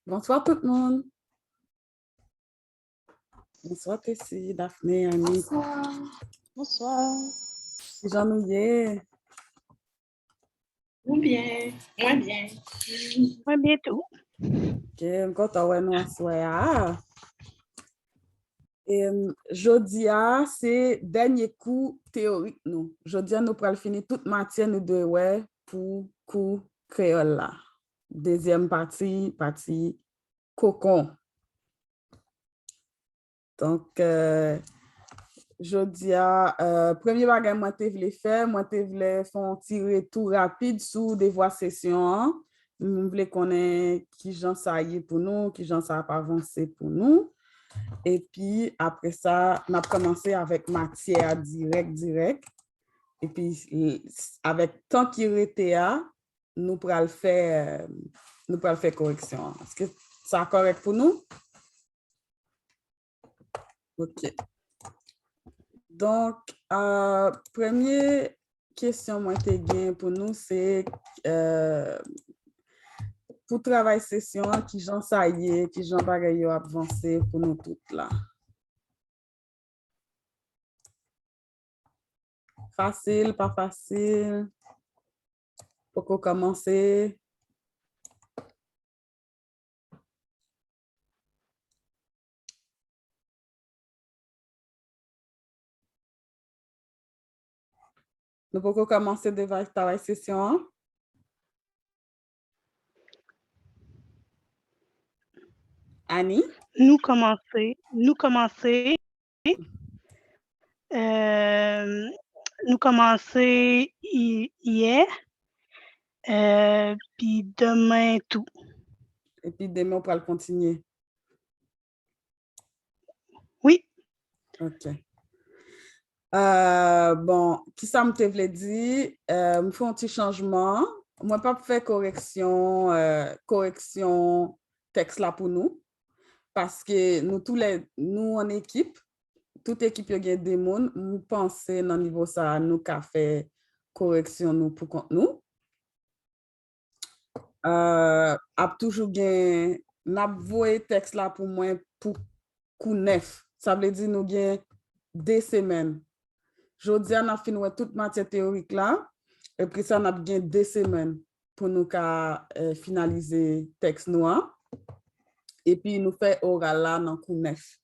Bonsoir tout le monde. Bonsoir Tessie, Daphné, Annie. Bonsoir. Bonsoir. Jean-Nouillet. Ou bien, moins bien. À bientôt. Ok, content ouais nous assoya. Et jodia c'est dernier coup théorique nous. Jodia nous pral finir toute matière nous de ouais pour cours créole là. Deuxième partie cocon. Donc jodia premier bagage moi te vle faire, moi te vle font tirer tout rapide sur des voies session. Nous voulons connaître qui j'en ça y est pour nous, qui j'en ça pas avancé pour nous. Et puis, après ça, on a commencé avec matière direct. Et puis, avec tant qui était là, nous pourrons faire correction. Est-ce que ça est correct pour nous? OK. Donc, première question moi te gain pour nous, c'est pour travail session, qui j'en ça y est, qui j'en bagay yo avancé pour nous toutes là. Facile, pas facile. Pour commencer. Nous pouvons commencer devant la session. Annie? Nous commencer hier, puis demain tout. Et puis demain, on pourra le continuer. Oui. OK. Bon, qui ça me te voulait dire? Me fait un petit changement. Moi, pas faire correction texte là pour nous. Parce que nous en équipe, toute équipe y a des monde, nous pensons dans le niveau ça, nous qu'a fait correction nous pour compte nous. A toujours gen n'a voye texte là pour moi pour coup neuf. Ça veut dire nous gen 2 semaines. Jodi on a fini toute matière théorique là et puis ça n'a gen 2 semaines pour nous finaliser texte noir et puis nous fait oral là dans coup neuf.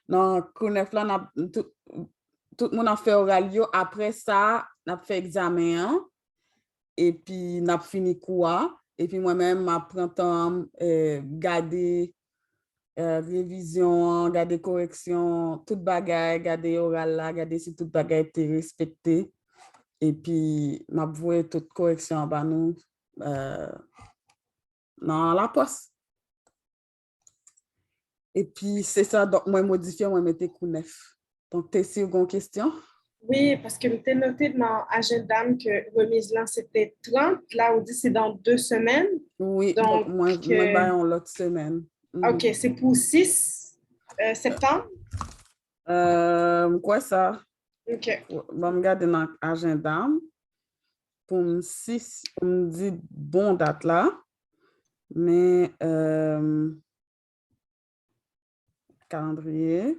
Dans coup neuf là tout le monde a fait oral yo, après ça n'a fait examen hein, et puis n'a fini quoi. Et puis moi-même, je prends temps garder révision, garder correction, toute bagaille, garder oral là, garder si toute bagaille était respectée. Et puis, je vois toute correction en bas nous dans la poste. Et puis, c'est ça, donc moi, modifier, moi, mettre coup neuf. Donc, tu as une question? Oui, parce que je noté dans l'agenda que remise là, c'était 30. Là, on dit c'est dans 2 semaines. Oui, donc moi, en l'autre semaine. OK, c'est pour 6 septembre? Quoi ça? OK. Bon, regarde dans l'agenda. Pour 6, pour me dire bon date là. Mais calendrier.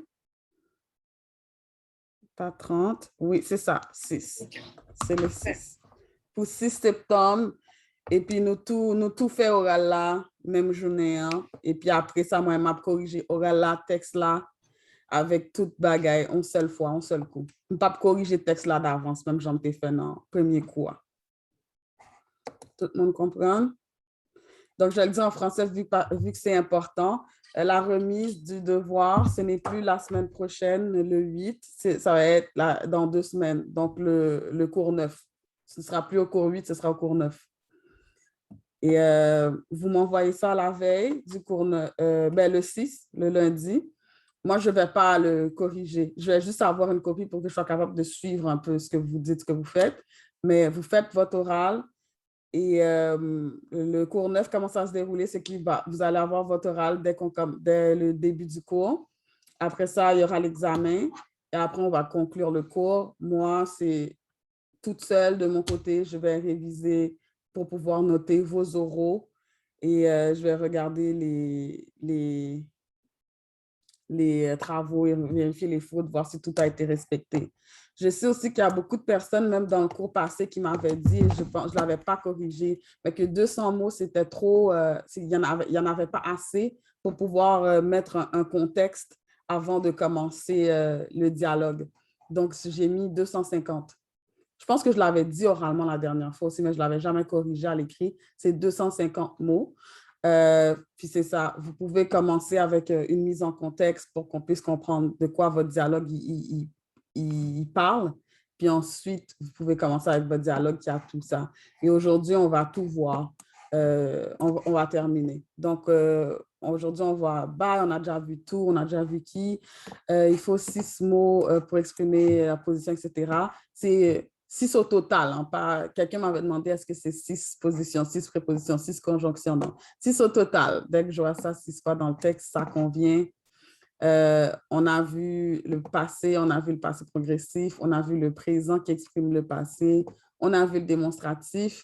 Pas 30. Oui, c'est ça, 6. C'est le 6. Pour 6 septembre. Et puis nous tout fait oral là, même journée. Hein. Et puis après ça, moi, je corrigé oral là, texte là, avec toute bagaille, une seule fois, un seul coup. Je ne pas corriger texte là d'avance, même j'en ai fait dans le premier coup. Tout le monde comprend? Donc, je le dis en français vu que c'est important. La remise du devoir, ce n'est plus la semaine prochaine, le 8, ça va être dans 2 semaines, donc le cours 9. Ce ne sera plus au cours 8, ce sera au cours 9. Et vous m'envoyez ça la veille du cours le 6, le lundi. Moi, je ne vais pas le corriger. Je vais juste avoir une copie pour que je sois capable de suivre un peu ce que vous dites, ce que vous faites. Mais vous faites votre oral. Et le cours 9, comment ça se dérouler, c'est que vous allez avoir votre oral dès le début du cours. Après ça, il y aura l'examen. Et après, on va conclure le cours. Moi, c'est toute seule de mon côté. Je vais réviser pour pouvoir noter vos oraux et je vais regarder les travaux et vérifier les fautes, voir si tout a été respecté. Je sais aussi qu'il y a beaucoup de personnes, même dans le cours passé, qui m'avaient dit, et je ne l'avais pas corrigé, mais que 200 mots, c'était trop, il n'y en avait pas assez pour pouvoir mettre un contexte avant de commencer le dialogue. Donc, j'ai mis 250. Je pense que je l'avais dit oralement la dernière fois aussi, mais je ne l'avais jamais corrigé à l'écrit. C'est 250 mots. Puis c'est ça, vous pouvez commencer avec une mise en contexte pour qu'on puisse comprendre de quoi votre dialogue il parle. Puis ensuite, vous pouvez commencer avec votre dialogue qui a tout ça. Et aujourd'hui, on va tout voir. On va terminer. Donc, aujourd'hui, on voit bye, on a déjà vu tout, on a déjà vu qui. Il faut 6 mots pour exprimer la position, etc. C'est 6 au total. Hein, quelqu'un m'avait demandé est-ce que c'est 6 positions, 6 prépositions, 6 conjonctions. Non, 6 au total. Dès que je vois ça 6 fois dans le texte, ça convient. On a vu le passé, on a vu le passé progressif, on a vu le présent qui exprime le passé, on a vu le démonstratif,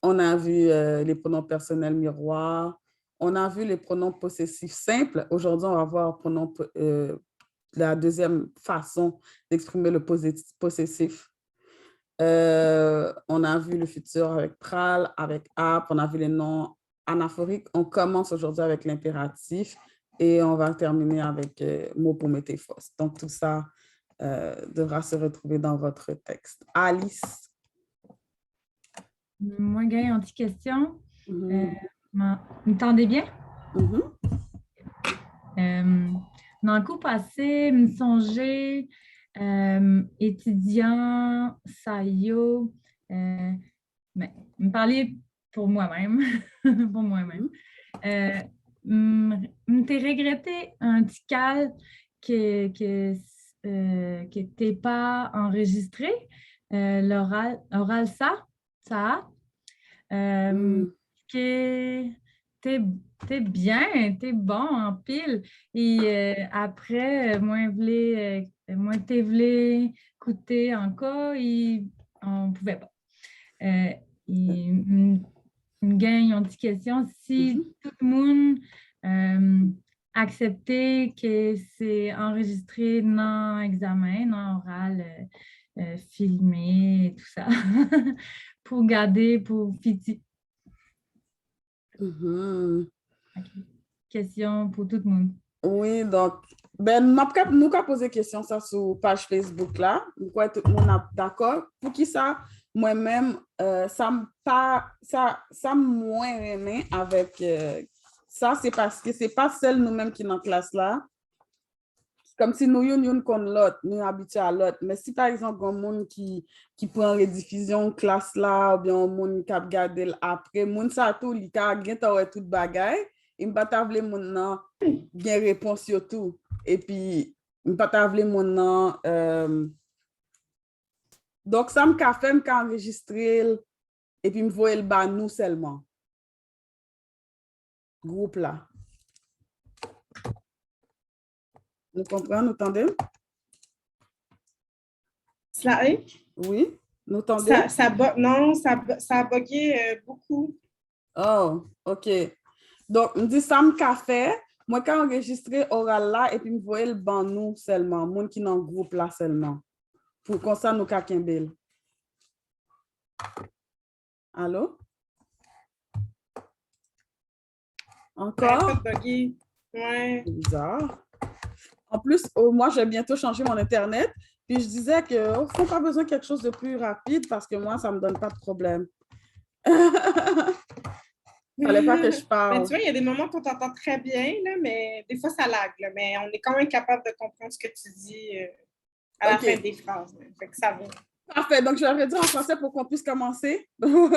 on a vu les pronoms personnels miroirs, on a vu les pronoms possessifs simples. Aujourd'hui, on va voir la deuxième façon d'exprimer le possessif. On a vu le futur avec pral, avec ap, on a vu les noms anaphoriques. On commence aujourd'hui avec l'impératif et on va terminer avec mot pour météphore. Donc, tout ça devra se retrouver dans votre texte. Alice? Moi, Gaël, une petite question. Vous m'entendez bien? Dans le cours passé, je me songeais étudiant, Sayo, me parler pour moi-même, pour moi-même. M'était regretté un petit cal que t'es pas enregistré, l'oral ça, que t'es bien, t'es bon en pile. Et après, moi, t'es voulu écouter encore et on ne pouvait pas. Il me gagne une petite question. Si tout le monde acceptait que c'est enregistré dans l'examen, dans oral, filmé et tout ça, pour garder pour Fiti. Okay. Question pour tout le monde. Oui, donc, nous avons posé question ça sur page Facebook là. Pourquoi tout le monde est d'accord? Pour qui ça? Moi-même, ça me moins aimé avec ça, c'est parce que c'est pas seul nous-mêmes qui dans la classe là. Comme si nous yon kon l'autre, nous habitués à l'autre. Mais si par exemple, un monde qui prend rediffusion classe là, ou bien un monde qui a regardé après, monde ça tout, il a gagné tout bagay, il va pas vle moun nan bien réponse sur tout. Et puis, il va pas vle moun nan donc ça me ka fait enregistrer et puis me voyer le bas nous seulement. Groupe là. Nous comprenons, nous entendez? Cela est? Oui, nous entendez? Non, ça a bugué beaucoup. Oh, OK. Donc, me dit ça me fait, moi quand enregistrer oral là et puis me voyer le ban nous seulement, monde qui dans le groupe là seulement. Pour comme ça nous ka kembel. Allô? Encore? Bugué. Ouais. C'est bizarre. En plus, moi, j'ai bientôt changé mon Internet. Puis je disais qu'il ne faut pas besoin de quelque chose de plus rapide parce que moi, ça ne me donne pas de problème. Il ne fallait pas que je parle. Mais tu vois, il y a des moments qu'on t'entend très bien, là, mais des fois, ça lag. Là, mais on est quand même capable de comprendre ce que tu dis à la fin des phrases. Là. Fait que ça va. Parfait. Donc, je vais redire en français pour qu'on puisse commencer. Donc,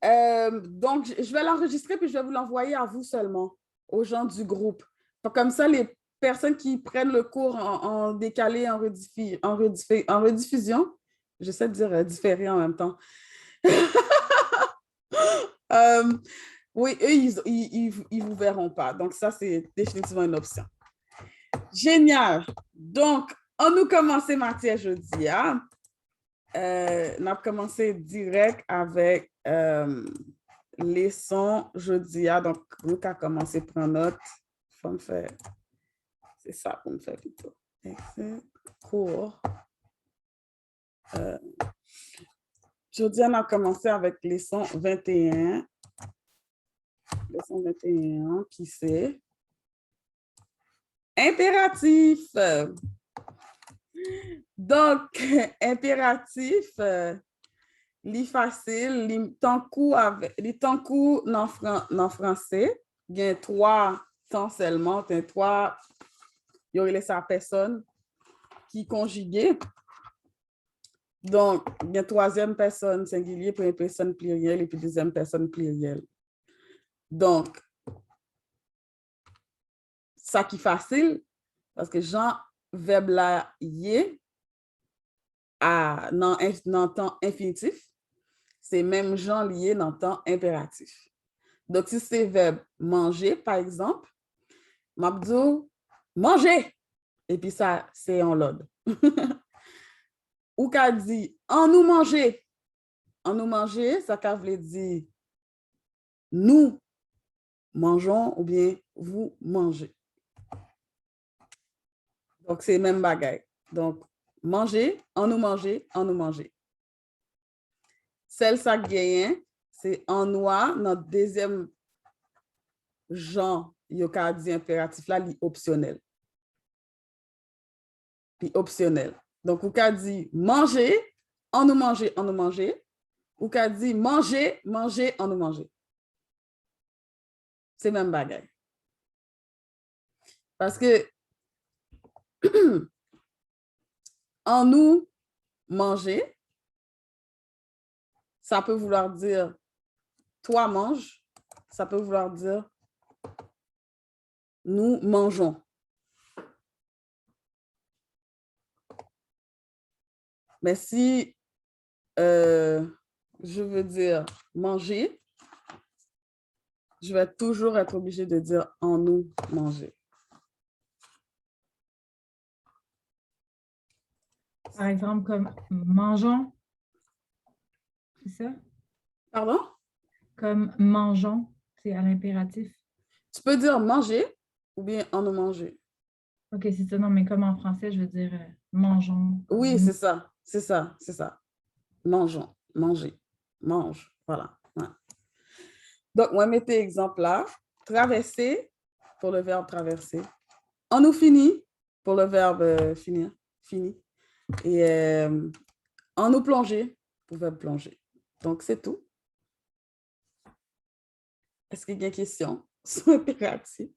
je vais l'enregistrer puis je vais vous l'envoyer à vous seulement, aux gens du groupe. Comme ça, les personnes qui prennent le cours en décalé, en rediffusion, j'essaie de dire différé en même temps. Oui, eux, ils vous verront pas. Donc, ça, c'est définitivement une option. Génial. Donc, on nous commence matière jeudi. Hein? On a commencé direct avec leçon jeudi. Donc, nous avons commencé à prendre note. Faut me faire. C'est ça pour me faire plutôt. Cours. Jeudi, on a commencé avec leçon 21. Leçon 21, qui c'est impératif. Donc, impératif, li facile, li tankou dans français, il y a 3 temps seulement, il y a 3, il y aurait sa personne qui conjuguée. Donc, il y a 3e personne singulier, première personne plurielle et puis 2e personne plurielle. Donc, ça qui est facile, parce que Jean, verbe là, yé, dans le temps infinitif, c'est même Jean lié dans le temps impératif. Donc, si c'est verbe manger, par exemple, m'abdou, manger, et puis ça, c'est en l'ordre. Ou qu'a dit, en nous manger, ça qu'a veut dire, nous mangeons ou bien vous mangez. Donc, c'est le même bagaille. Donc, manger, en nous manger, en nous manger. Celle ça gagne, c'est en noir, notre 2e genre, yo ka dit impératif là, li optionnel. Puis optionnel. Donc, ou ka dit manger, en nous manger, en nous manger. Ou ka dit manger, manger, en nous manger. C'est même bagaille. Parce que en nous manger, ça peut vouloir dire toi manges, ça peut vouloir dire nous mangeons. Mais si je veux dire manger, je vais toujours être obligée de dire en nous manger. Par exemple, comme mangeons. C'est ça? Pardon? Comme mangeons, c'est à l'impératif. Tu peux dire manger ou bien en nous manger. OK, c'est ça. Non, mais comme en français, je veux dire mangeons. Oui, c'est ça. C'est ça. C'est ça. Mangeons. Manger. Mange. Voilà. Ouais. Donc, moi, mettez exemple là. Traverser pour le verbe traverser. En nous finit pour le verbe finir. Fini. Et en nous plonger pour le verbe plonger. Donc, c'est tout. Est-ce qu'il y a une question sur l'impératif?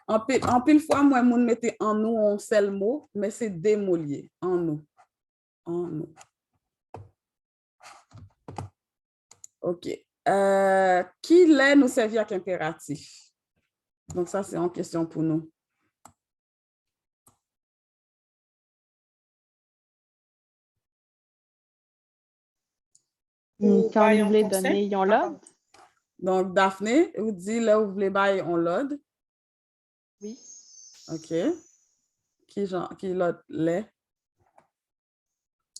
En pile fois, moi, je mettais en nous un seul mot, mais c'est des mots liés. En nous. En nous. OK. Qui l'est nous servir avec impératif? Donc, ça, c'est en question pour nous. Quand vous voulez donner, ils ont l'ordre? Donc, Daphné, vous dites là où vous voulez bailler on l'ordre? Oui. OK. Qui l'autre l'est?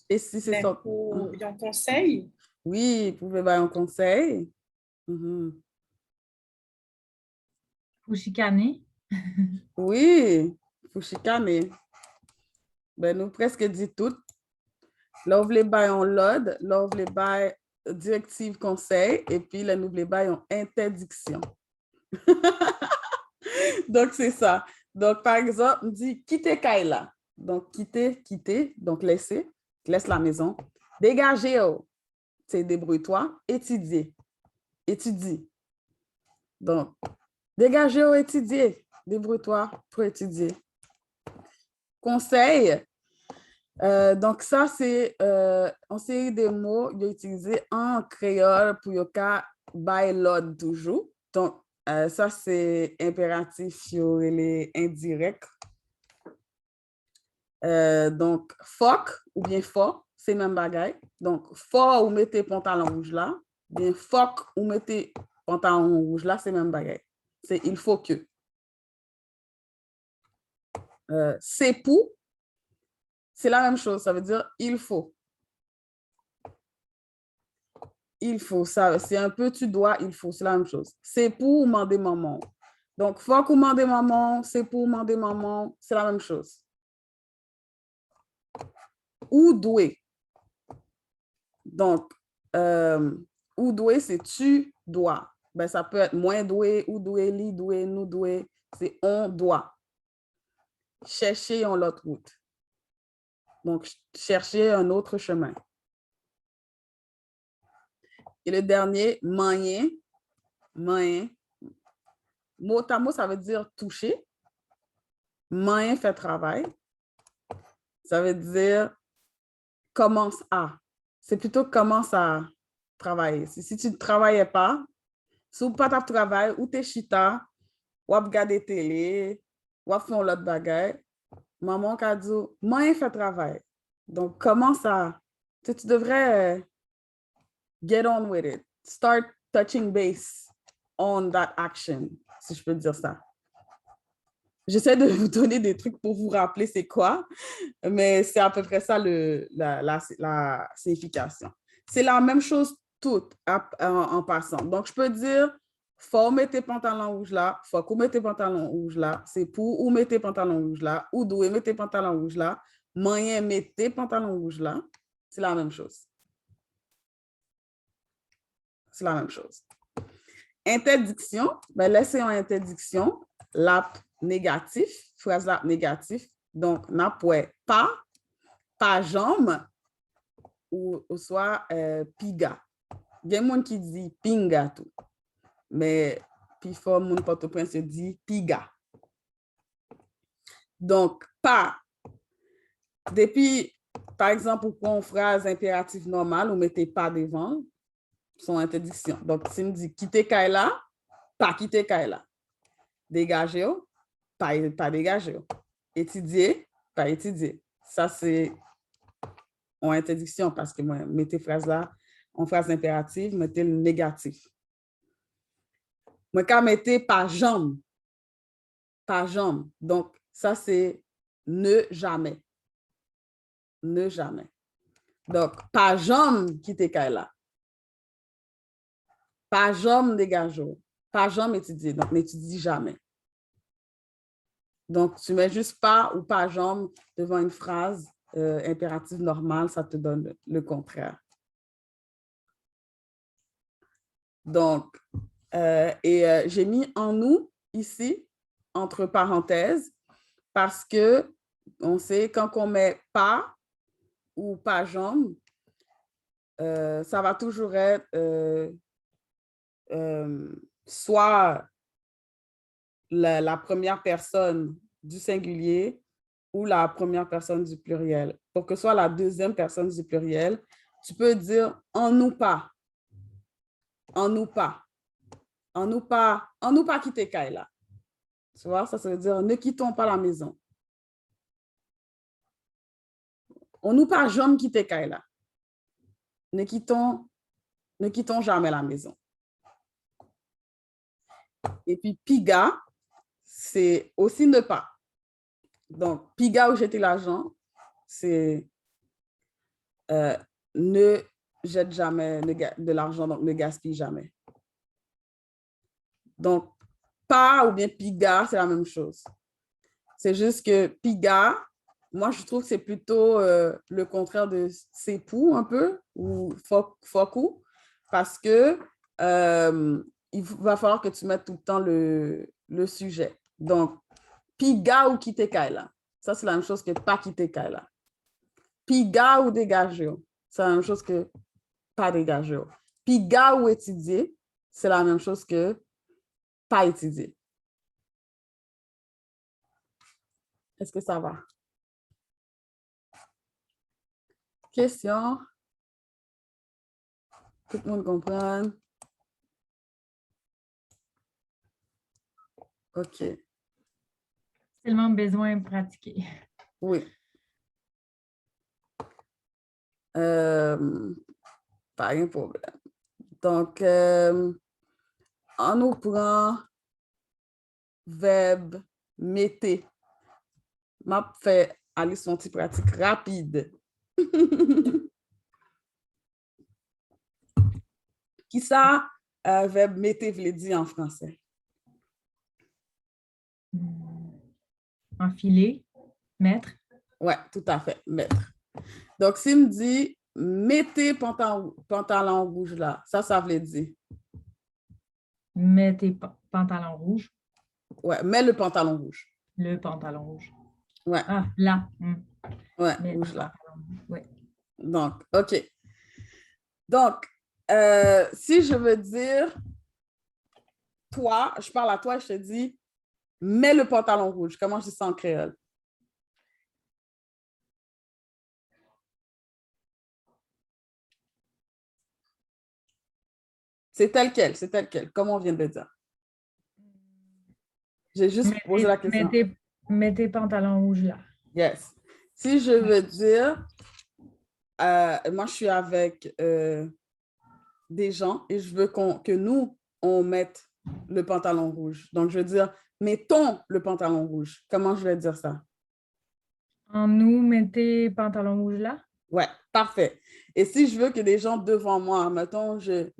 Et si c'est ça? Ils ont conseil? Oui, vous pouvez bailler un conseil. Faut chicaner. Oui, faut chicaner. Ben, nous presque dit tout. Là, vous voulez bailler en l'ordre, là, vous voulez bailler directive conseil, et puis là, nous voulons bailler en interdiction. Donc, c'est ça. Donc, par exemple, on dit quitter Kaila. Donc, quitter, donc laisser, laisse la maison. Dégager, c'est débrouille-toi. Étudier, étudie. Donc, dégager, étudier, débrouille-toi pour étudier. Conseil. Donc, ça, c'est une série de mots utilisés en créole pour yoka by l'ordre toujours. Donc, ça, c'est impératif sur les indirects. Donc, foc ou bien fort, c'est même bagaille. Donc, fort ou mettez pantalon rouge là, bien foc ou mettez pantalon rouge là, c'est même bagaille. C'est il faut que. C'est pour. C'est la même chose, ça veut dire il faut. il faut, ça, c'est un peu tu dois, il faut, c'est la même chose. C'est pour demander maman. Donc, faut qu'on demander maman, c'est pour demander maman, c'est la même chose. Ou doué. Donc, ou doué, c'est tu dois. Ben, ça peut être moins doué, ou doué, li doué, nous doué. C'est on doit. Chercher en l'autre route. Donc, chercher un autre chemin. Et le dernier, moyen. Moyen. Mot à mot, ça veut dire toucher. Moyen fait travail. Ça veut dire commence à. C'est plutôt commence à travailler. Si tu ne travaillais pas, si tu pas de travail, ou tu es chita, ou tu regardes télé, ou tu fais l'autre bagaille, maman a dit, moyen fait travail. Donc, commence à. Tu devrais get on with it. Start touching base on that action, si je peux dire ça. J'essaie de vous donner des trucs pour vous rappeler c'est quoi, mais c'est à peu près ça la signification. C'est la même chose toute en passant. Donc, je peux dire, faut mettre tes pantalons rouges là, faut qu'on mette tes pantalons rouges là, c'est pour ou mettre tes pantalons rouges là, ou doué mettre tes pantalons rouges là, moyen mettre tes pantalons rouges là, c'est la même chose. C'est la même chose. Interdiction, ben laissez en interdiction, l'app négatif, phrase l'app négatif, donc n'a pas jambe, ou soit piga. Il y a des gens qui disent pinga tout, mais puis fort mon Port-au-Prince dit piga. Donc, pas. Depuis, par exemple, pour une phrase impérative normale, vous mettez pas devant, son interdiction. Donc, si me dit quitter Kaila, pas quitter Kaila. Dégager, pas dégager. Étudier, pas étudier. Ça, c'est en interdiction parce que moi, mettez phrase là, en phrase impérative, mettez le négatif. Moi, quand mettez pas jambe. Pas jambe. Donc, ça, c'est ne jamais. Ne jamais. Donc, pas jambe quitter Kaila. Pas jamais dégager. Pas jamais étudier. Donc, n'étudie jamais. Donc, tu mets juste pas ou pas jambe devant une phrase impérative normale, ça te donne le contraire. Donc, j'ai mis en nous ici, entre parenthèses, parce que on sait quand on met pas ou pas jambe, ça va toujours être soit la première personne du singulier ou la première personne du pluriel. Pour que ce soit la deuxième personne du pluriel, tu peux dire en nous pas. En nous pas. En nous pas quitter Kaila. Tu vois, ça veut dire ne quittons pas la maison. On nous pas jamais quitter Kaila. Ne quittons jamais la maison. Et puis piga, c'est aussi ne pas. Donc, piga ou jeter l'argent, c'est ne jette jamais de l'argent, donc ne gaspille jamais. Donc, pas ou bien piga, c'est la même chose. C'est juste que piga, moi, je trouve que c'est plutôt le contraire de c'est pour un peu, ou foku, parce que il va falloir que tu mettes tout le temps le sujet. Donc, piga ou quitter Kaila. Ça, c'est la même chose que pas quitter Kaila. Piga ou dégager. C'est la même chose que pas dégager. Piga ou étudier, c'est la même chose que pas étudier. Est-ce que ça va? Question? Tout le monde comprend? OK. Tellement besoin de pratiquer. Oui. Pas un problème. Donc, on nous prend verbe mettez. M'a fait aller son petit pratique rapide. Qui ça, verbe mettez veut dire en français? Enfiler, mettre. Ouais, tout à fait, mettre. Donc, s'il me dit mettez pantalon rouge là, ça veut dire. Mets tes pantalons rouges. Ouais, mets le pantalon rouge. Le pantalon rouge. Ouais. Ah, là. Ouais, Mets rouge le là. pantalon rouge. Ouais. Donc, OK. Donc, si je veux dire toi, je parle à toi, je te dis mets le pantalon rouge. Comment je dis ça en créole? C'est tel quel, c'est tel quel, comme on vient de le dire. J'ai juste posé la question. Mets tes pantalons rouges là. Yes. Si je veux dire, moi, je suis avec des gens et je veux que nous, on mette le pantalon rouge. Donc, je veux dire, mettons le pantalon rouge. Comment je vais dire ça? En nous, mets tes pantalons rouges là. Ouais, parfait. Et si je veux que des gens devant moi, mettons, je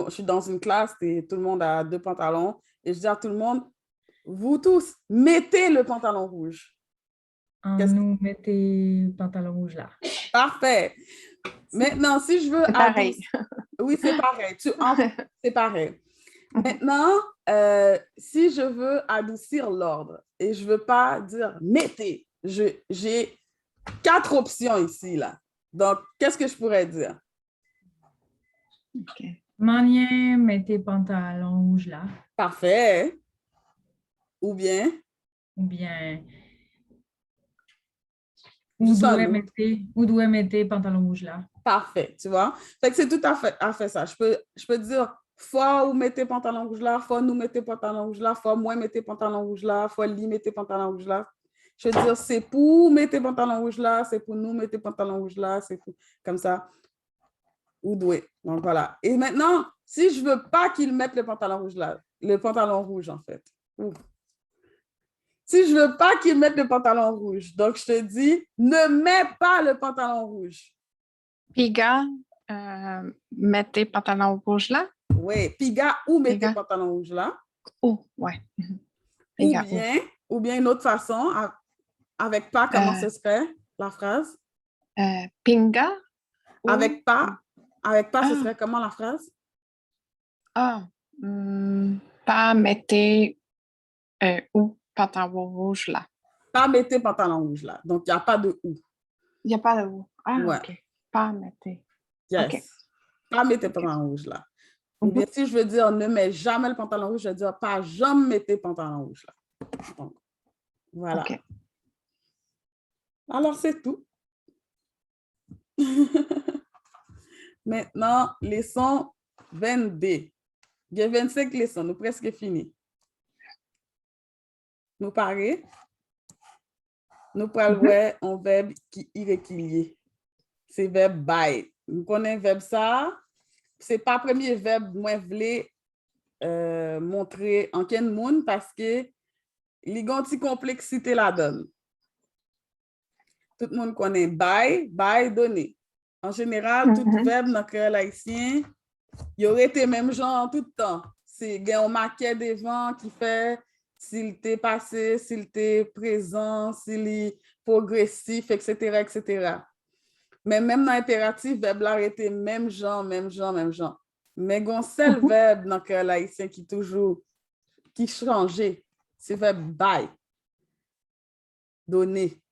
suis dans une classe et tout le monde a 2 pantalons et je dis à tout le monde, vous tous, mettez le pantalon rouge. En nous, mets tes pantalons rouges là. Parfait. Maintenant, si je veux... C'est pareil. Oui, c'est pareil. C'est pareil. Maintenant, si je veux adoucir l'ordre et je ne veux pas dire mettez, j'ai 4 options ici, là. Donc, qu'est-ce que je pourrais dire? OK. Manien, mets tes pantalons rouges là. Parfait. Ou bien? Ou bien, Juste un où autre. doit mettre tes pantalons rouges là. Parfait, tu vois? Fait que c'est tout à fait ça. Je peux dire, faut ou mettez pantalon rouge là, faut nous mettez pantalon rouge là, faut moi mettez pantalon rouge là, faut lui mettez pantalon rouge là. Je veux dire, c'est pour mettez pantalon rouge là, c'est pour nous mettez pantalon rouge là, c'est pour, comme ça. Ou doué. Donc voilà. Et maintenant, si je veux pas qu'il mette le pantalon rouge là, le pantalon rouge en fait. Ouh. Si je veux pas qu'il mette le pantalon rouge, donc je te dis, ne mets pas le pantalon rouge. Piga, mettez pantalon rouge là. Oui, piga ou mettez Piga. pantalon rouge là. Oh, ouais. Piga, Ou bien une autre façon, avec pas, comment ce serait la phrase? Pinga. Avec pas, ce serait comment la phrase? Pas mettez ou pantalon rouge là. Pas mettez pantalon rouge là. Donc, il n'y a pas de ou. Il n'y a pas de ou. Ah, Ouais. OK. Pas mettez. Yes. OK. Pas mettez pantalon rouge là. Ou bien si je veux dire ne mets jamais le pantalon rouge, je veux dire pas jamais mettez pantalon rouge là. Donc, voilà. OK. Alors, c'est tout. Maintenant, leçon 22. Il y a 25 leçons, nous presque fini. Nous parlons. Nous parlons un verbe qui est irrégulier. C'est verbe by. Nous connaissons verbe ça. Ce n'est pas le premier verbe que je voulais montrer en quel monde parce que il y a une complexité là-dedans. Tout le monde connaît by, donner. En général, tout verbe dans le créole haïtien, il y aurait été même genre tout le temps. C'est un maquet devant qui fait s'il était passé, s'il était présent, s'il est progressif, etc., etc. Mais même dans l'impératif, verbe là était même genre. Mais il y a un seul verbe dans le créole haïtien qui changeait. C'est le verbe by. Donner.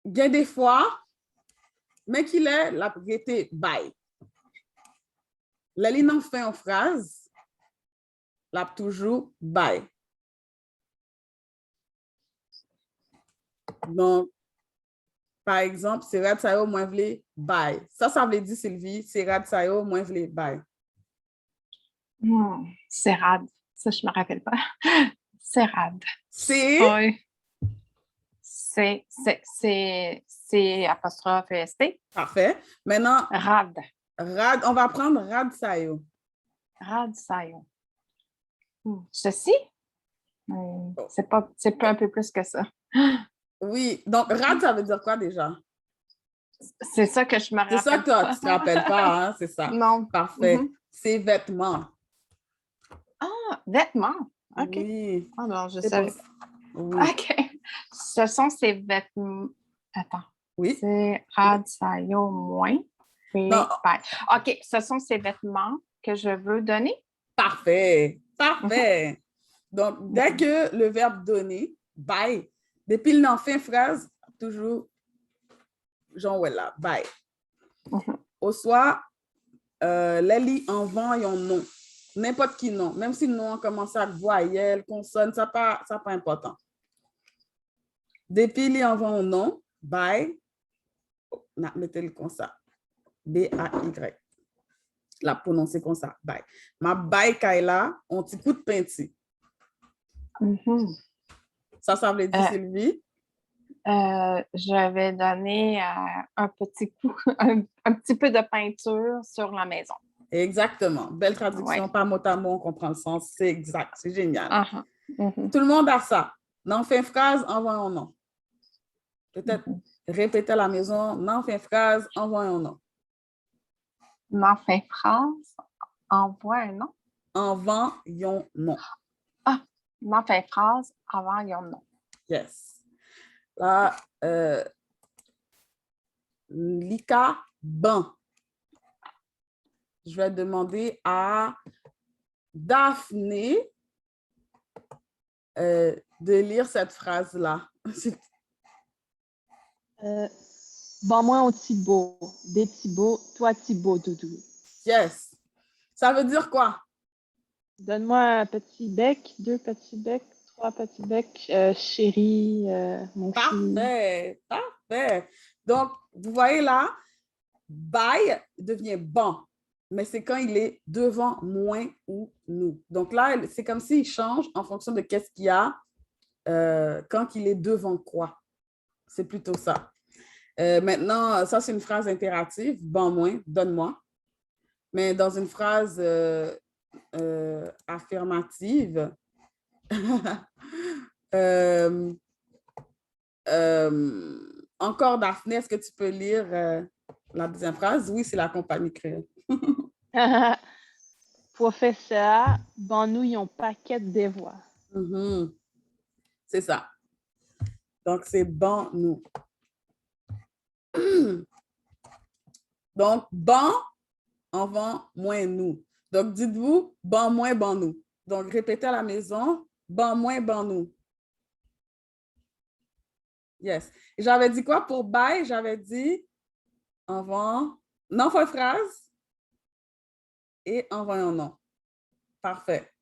Il y a des fois, mais qu'il est la propriété by. La ligne en fin en phrase, la toujours by. Donc, par exemple, c'est rad sayo moins vle by. Ça veut dire, Sylvie, c'est rad sayo moins vle by. C'est rad. Ça, je ne me rappelle pas. C'est rad. C'est? Oui. C'est apostrophe ST. Parfait. Maintenant, Rad. On va prendre rad sayo. Rad sayo. Ceci? C'est pas un peu plus que ça. Oui, donc rad, ça veut dire quoi déjà? C'est ça que je me C'est ça rappelle que toi, pas. tu te rappelles pas, hein? C'est ça. Non. Parfait. Mhm. C'est vêtements. Ah, vêtements. OK. Oui. Ah non, je C'est savais pour- pas. Oui. OK. Ce sont ces vêtements. Attends. Oui. C'est radsayo moins. Non. OK. Ce sont ces vêtements que je veux donner. Parfait. Parfait. Donc, dès que le verbe donner, bye, depuis le fin phrase, toujours, genre, voilà, bye. Au soir, les lits en vent et en nom. N'importe qui nom. Même si le nom commence avec voyelle, consonne, ça pas important. Depuis les en vent en nom, bye, mettez-le comme ça. B-A-Y. La prononcer comme ça, bye. Ma bye Kayla, on petit coup de peinture. Ça veut dire, Sylvie? Je vais donner un petit coup, un petit peu de peinture sur la maison. Exactement. Belle traduction, pas mot à mot, on comprend le sens. C'est exact, c'est génial. Tout le monde a ça. Dans fin phrase, envoie un nom. Peut-être répéter à la maison, dans fin phrase, envoie un nom. Dans fin phrase, envoie un nom. Envoie un nom. Ah, dans fin phrase, envoie un nom. Yes. Là, Lika, ban. Je vais demander à Daphné de lire cette phrase-là. Bon, moi, on Thibaut. Des Thibaut, toi, Thibaut, Doudou. Yes. Ça veut dire quoi? Donne-moi un petit bec, 2 petits becs, 3 petits becs, chérie, mon fils. Parfait, parfait. Donc, vous voyez là, by devient bon, mais c'est quand il est devant moins ou nous. Donc là, c'est comme s'il change en fonction de qu'est-ce qu'il y a quand il est devant quoi. C'est plutôt ça. Maintenant, ça, c'est une phrase impérative. Bon, moins, donne-moi. Mais dans une phrase affirmative, encore, Daphné, est-ce que tu peux lire la deuxième phrase? Oui, c'est la compagnie créole. Professeur, bon, nous, ils ont paquet de voix. C'est ça. Donc, c'est bon, nous. Donc, bon, en vend moins nous. Donc, dites-vous, bon, moins, bon, nous. Donc, répétez à la maison, bon, moins, bon, nous. Yes. J'avais dit quoi pour bye? J'avais dit en vend, non, fin phrase et en vend un nom. Parfait.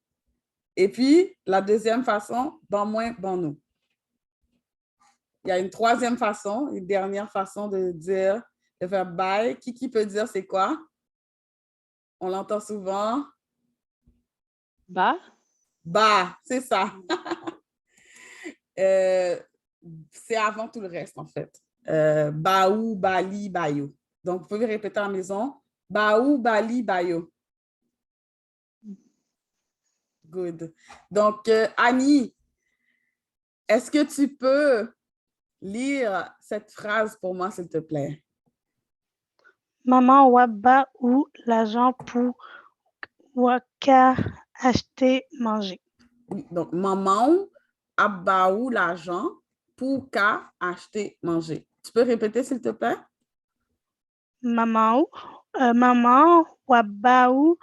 Et puis, la deuxième façon, bon, moins, bon, nous. Il y a une troisième façon, une dernière façon de dire le verbe bye. Qui peut dire c'est quoi? On l'entend souvent. Bah? Bah, c'est ça. C'est avant tout le reste, en fait. Baou, bali, bayo. Donc, vous pouvez répéter à la maison. Baou, bali, bayo. Good. Donc, Annie, est-ce que tu peux lire cette phrase pour moi, s'il te plaît? Maman waba ou l'argent pour waka acheter manger. Oui, donc, maman abaou l'argent pour qu'à acheter manger. Tu peux répéter, s'il te plaît? Maman waba ou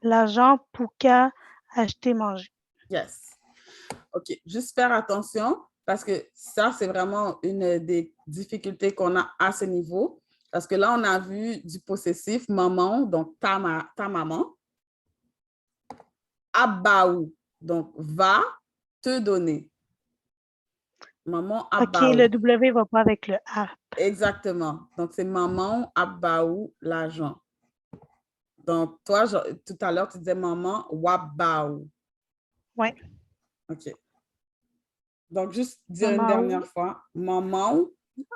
l'argent pour qu'à acheter manger. Yes. OK. Juste faire attention parce que ça, c'est vraiment une des difficultés qu'on a à ce niveau. Parce que là, on a vu du possessif, maman, donc ta maman. Abaou, donc va te donner. Maman abaou. OK, le W va pas avec le A. Exactement. Donc, c'est maman abaou l'argent. Donc, toi, tout à l'heure, tu disais maman wabaou. Oui. OK. Donc, juste dire Maman, une dernière fois. Maman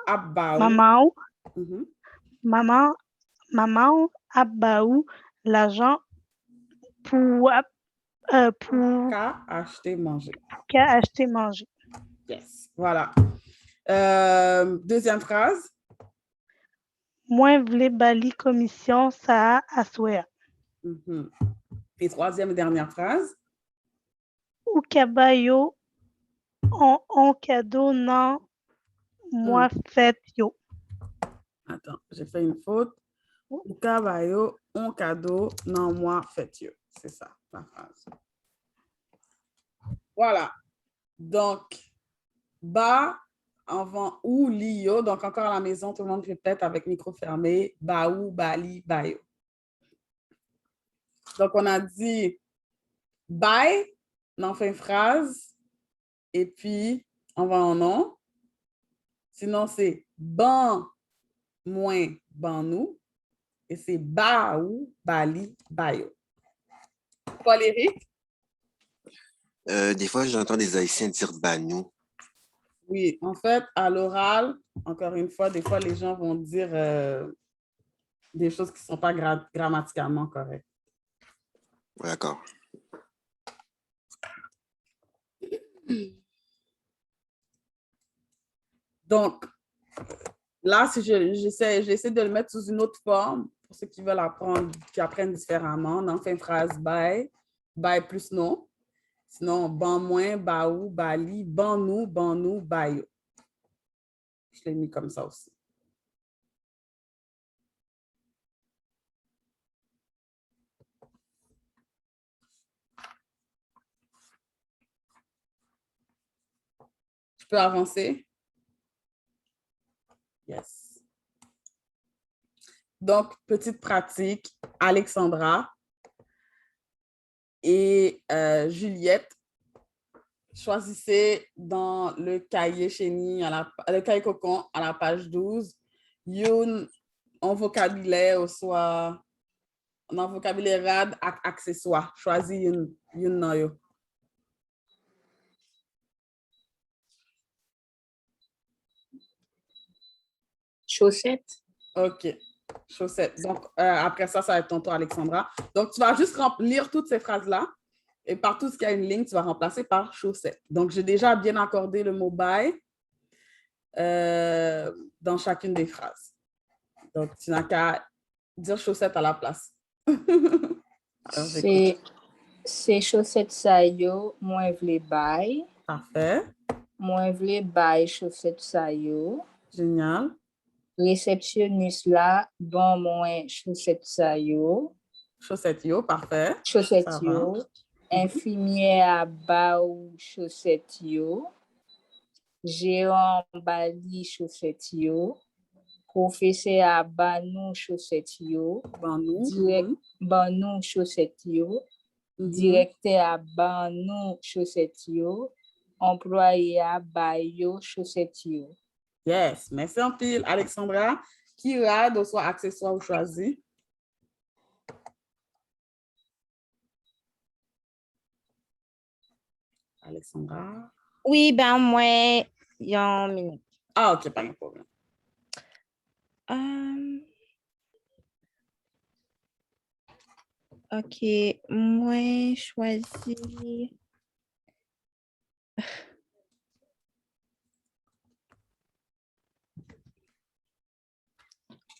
abaou. Maman, Mm-hmm. maman abaou l'argent pour Qu'à acheter manger. qu'à acheter manger. Yes. Voilà. Deuxième phrase. Moi, vle bali commission ça à souhait. Mhm. Et troisième et dernière phrase. Ou kabayo en cadeau non moi fête yo. Attends, j'ai fait une faute. Ou cabayo, un cadeau, non, moi, faites-le. C'est ça, la phrase. Voilà. Donc, ba, avant ou, lio. Donc, encore à la maison, tout le monde répète avec micro fermé. Ba ou, bali, bayo. Donc, on a dit bye, on fait une phrase. Et puis, on va en nom. Sinon, c'est ban, moins, ban nous. Et c'est ba ou, bali, bayo. Paul Éric? Des fois, j'entends des Haïtiens dire banou. Oui, en fait, à l'oral, encore une fois, des fois, les gens vont dire des choses qui ne sont pas grammaticalement correctes. D'accord. Donc, là, si j'essaie de le mettre sous une autre forme, pour ceux qui veulent apprendre, qui apprennent différemment, on en fait une phrase bye, bye plus non. Sinon, ban moins, ba ou, bali, ban nous, bayo. Je l'ai mis comme ça aussi. Je peux avancer? Yes. Donc, petite pratique, Alexandra et Juliette, choisissez dans le cahier chenille, le cahier cocon à la page 12, un vocabulaire ou soit un vocabulaire rad avec accessoire. Choisis une noyo. Chaussettes. OK. Chaussettes. Donc, après ça, ça va être ton tour, Alexandra. Donc, tu vas juste lire toutes ces phrases-là. Et partout où il y a une ligne, tu vas remplacer par chaussettes. Donc, j'ai déjà bien accordé le mot bye dans chacune des phrases. Donc, tu n'as qu'à dire chaussettes à la place. Alors, c'est chaussettes ça yo, moi vle bay. Parfait. Moi vle bay chaussettes ça yo. Génial. Réceptionniste là, bon moins chaussettes ça yo. Chaussettes yo, parfait. Chaussettes yo. Infirmière à baou chaussettes yo. Géant bali chaussettes yo. Professeur à banou chaussettes yo. Banou chaussettes yo. Directeur à banou chaussettes yo. Employé à bayo chaussettes yo. Yes, merci en pile, Alexandra. Qui rade, soit accessoire ou choisi? Alexandra? Oui, ben moi, il y a une minute. Ah, OK, pas de problème. OK, moi, choisis...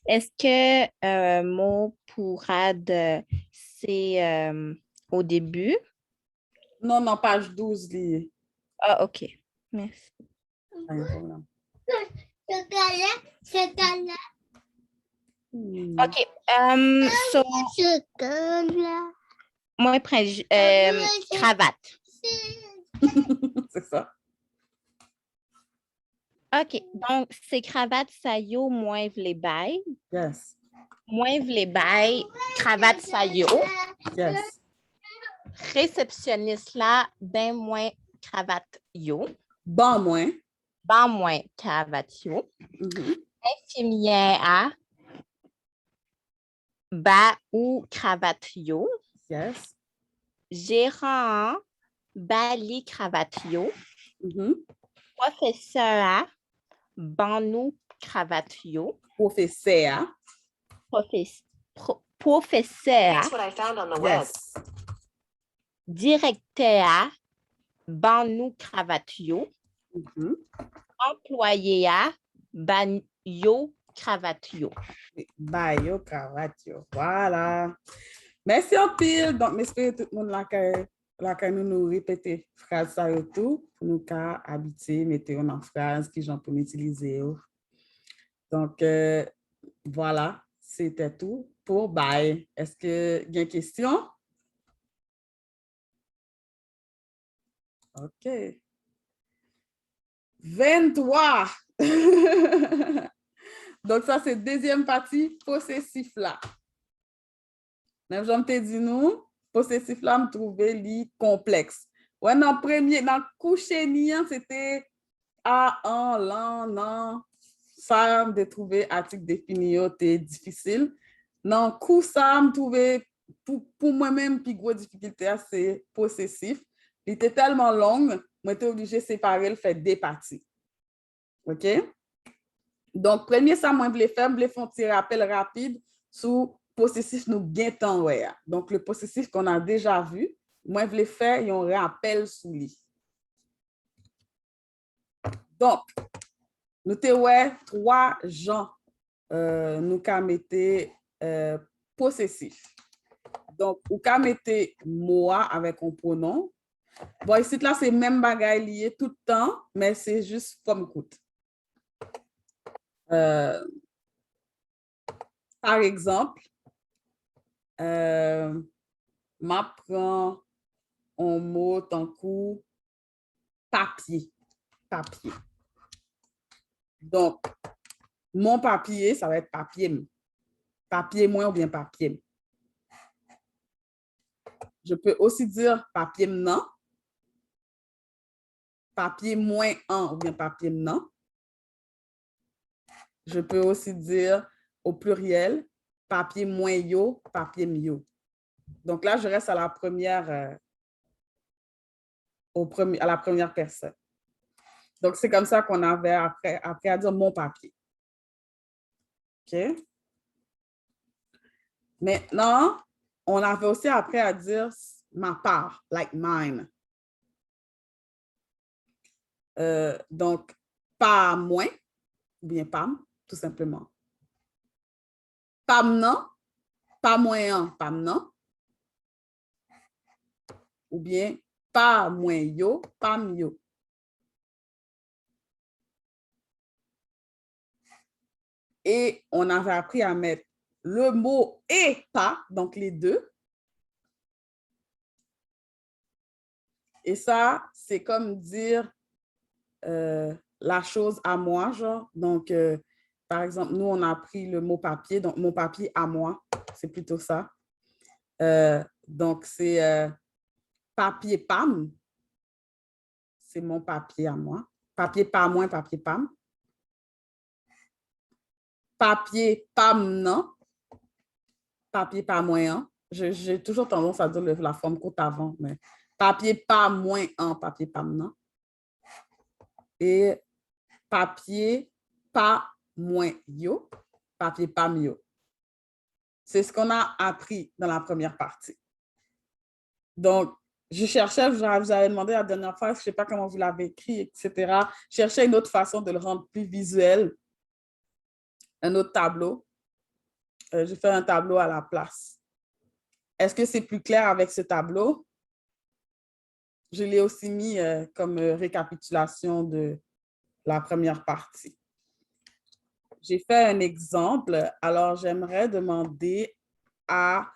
Est-ce que mot pour rad, c'est au début? Non, non, page 12. Liée. Ah, OK. Merci. Pas de problème. OK. So, moi, cravate. C'est ça. OK. Donc, c'est cravate, ça yo, moi, vle bay. Yes. Moi, vle bay, cravate, ça yo. Yes. Réceptionniste là, ben moins cravate yo. Ban moins. Ban moins cravate yo. Infirmière à ba ou cravate yo. Yes. Gérant bali cravate yo. Professeur à ban nous cravate yo. Professeur. Professeur. That's what I found on the web. Yes. Directeur ban nous cravate yo. Employé à ban yo cravate yo. Bye yo, cravate yo. Voilà. Merci en pile. Donc, j'espère que tout le monde là nous répéter phrase ça et tout pour nous habituer, mettez en phrase qui j'en peux utiliser. Donc, voilà, c'était tout pour bye. Est-ce que il y a une question? OK. 23. Donc, ça, c'est deuxième partie possessif là. Même j'en t'ai dit nous, possessif là, me trouver li complexe. Ouais, dans le coucher nian, c'était a, an, lan, nan. Ça, me trouver article défini, c'était difficile. Dans le coup, ça, me trouver, pour moi-même, plus grosse difficulté, c'est possessif. Il était tellement long, moi, j'étais obligée de séparer, le fait des parties. OK? Donc, premier, ça, moi, je voulais faire un petit rappel rapide sur possessif nous gain temps. Donc, le possessif qu'on a déjà vu, moi, je voulais faire un rappel sur lui. Donc, nous avons trois gens nous mettre possessif. Donc, ou ka mettre moi avec un pronom. Bon, ici, là, c'est même bagaille lié tout le temps, mais c'est juste comme coûte. Par exemple, m'apprends un mot tant que papier. Papier. Donc, mon papier, ça va être papier. Papier moins ou bien papier. Je peux aussi dire papier non. Papier moins un ou bien papier non. Je peux aussi dire au pluriel papier moins yo, papier mieux. Donc là, je reste à la première, à la première personne. Donc, c'est comme ça qu'on avait après à dire mon papier. OK? Maintenant, on avait aussi après à dire ma part, like mine. Donc, pas moins, ou bien pam, tout simplement. Pam non, pas moins un, pam non. Ou bien pas moins yo, pam yo. Et on avait appris à mettre le mot et pas, donc les deux. Et ça, c'est comme dire la chose à moi, genre. Donc, par exemple, nous, on a appris le mot papier, donc mon papier à moi, c'est plutôt ça. Donc, c'est papier pam, c'est mon papier à moi. Papier pas moins, papier pam. Papier pam non, papier pas moins. J'ai toujours tendance à dire la forme courte avant, mais papier pas moins un, papier pam non. Et papier pas moins yo, papier pas mieux. C'est ce qu'on a appris dans la première partie. Donc, je cherchais, je vous avais demandé la dernière fois, je ne sais pas comment vous l'avez écrit, etc. Je cherchais une autre façon de le rendre plus visuel. Un autre tableau. J'ai fait un tableau à la place. Est-ce que c'est plus clair avec ce tableau? Je l'ai aussi mis comme récapitulation de la première partie. J'ai fait un exemple. Alors, j'aimerais demander à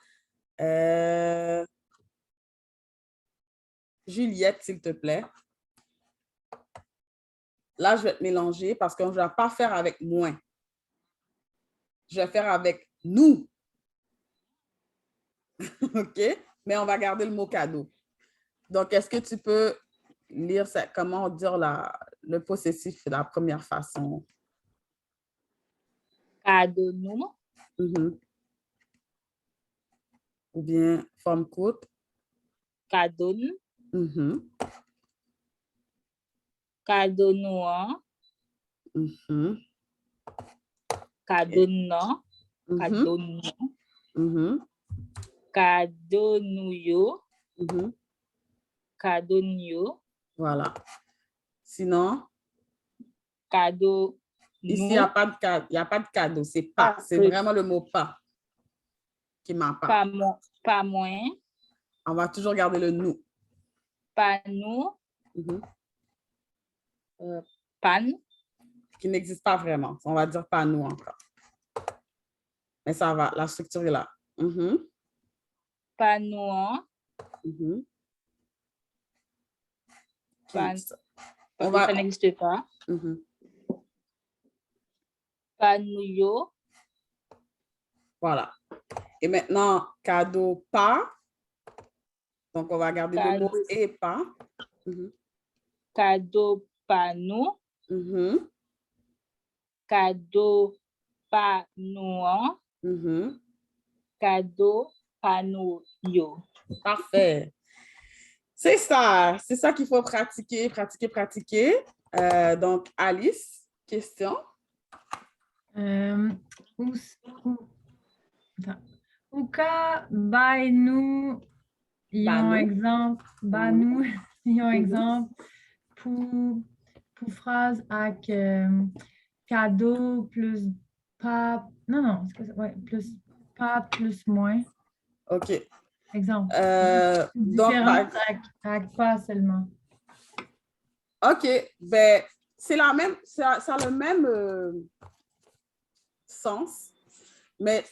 Juliette, s'il te plaît. Là, je vais te mélanger parce qu'on ne va pas faire avec moins. Je vais faire avec nous. OK? Mais on va garder le mot cadeau. Donc, est-ce que tu peux lire ça, comment dire le possessif de la première façon? Cadeau nous. Ou bien forme courte. Cadeau. Cadeau noir. Cadeau non. Cadeau non. Cadeau nouyo. Cadeau nyo. Voilà. Sinon? Cadeau Ici, il n'y a pas de cadeau. C'est pas. C'est vraiment le mot pas qui m'apparaît. Pas moins. On va toujours garder le nous. Pas nous. Pan. Qui n'existe pas vraiment. On va dire pas nous encore. Mais ça va. La structure est là. Pas nous. Ça n'existe pas. Pas nous. Voilà. Et maintenant, cadeau pas. Donc, on va garder le mot et pas. Cadeau pas nous. Cadeau pas nous. Cadeau pas nous. Parfait. C'est ça qu'il faut pratiquer. Donc, Alice, question? Uka, nous, il y a un exemple, nous, il y a un exemple pour phrase avec cadeau plus pas, non, plus pas plus moins. OK. Exemple. Donc, avec pas seulement. OK. Ben, c'est la même, ça a le même sens, mais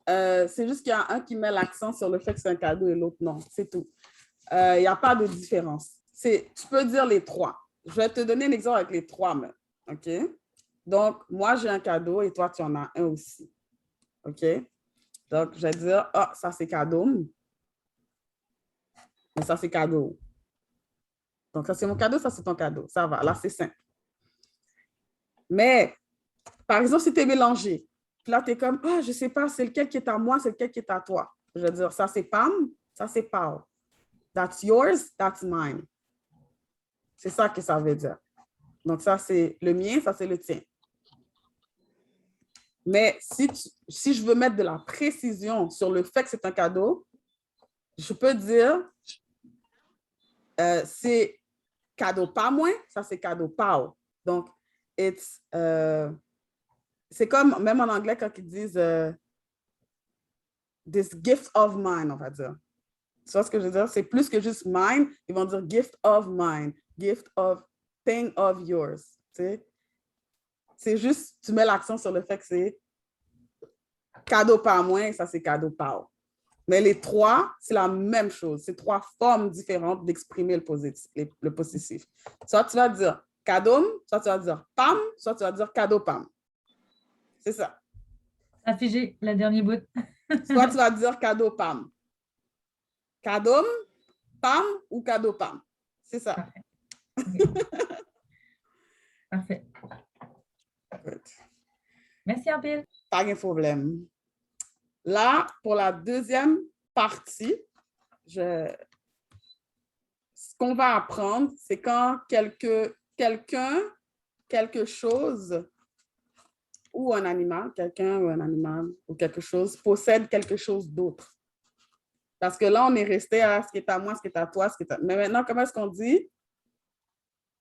c'est juste qu'il y a un qui met l'accent sur le fait que c'est un cadeau et l'autre non. C'est tout. Il n'y a pas de différence. Tu peux dire les trois. Je vais te donner un exemple avec les trois même. OK? Donc, moi, j'ai un cadeau et toi, tu en as un aussi. OK? Donc, je vais dire, ça, c'est cadeau. Mais ça, c'est cadeau. Donc, ça, c'est mon cadeau, ça, c'est ton cadeau. Ça va. Là, c'est simple. Mais, par exemple, si tu es mélangé, puis là, tu es comme, je ne sais pas, c'est lequel qui est à moi, c'est lequel qui est à toi. Je veux dire, ça, c'est Pam, ça, c'est Pao. That's yours, that's mine. C'est ça que ça veut dire. Donc, ça, c'est le mien, ça, c'est le tien. Mais si je veux mettre de la précision sur le fait que c'est un cadeau, je peux dire, c'est cadeau pas moins, ça, c'est cadeau Pao. Donc, c'est comme, même en anglais, quand ils disent this gift of mine, on va dire. Tu vois ce que je veux dire? C'est plus que juste mine, ils vont dire gift of mine, gift of thing of yours. Tu sais? C'est juste, tu mets l'accent sur le fait que c'est cadeau pas moins, ça c'est cadeau Pao. Mais les trois, c'est la même chose. C'est trois formes différentes d'exprimer le possessif. Soit tu vas dire cadeau, soit tu vas dire Pam, soit tu vas dire cadeau Pam. C'est ça. Ça a figé, le dernier bout. Soit tu vas dire cadeau Pam. Cadeau, Pam ou cadeau Pam. C'est ça. Parfait. Okay. Parfait. Good. Merci, Ampil. Pas de problème. Là, pour la deuxième partie, ce qu'on va apprendre, c'est quand quelque chose ou un animal, quelqu'un ou un animal ou quelque chose possède quelque chose d'autre. Parce que là, on est resté à ce qui est à moi, ce qui est à toi, ce qui est à... Mais maintenant, comment est-ce qu'on dit?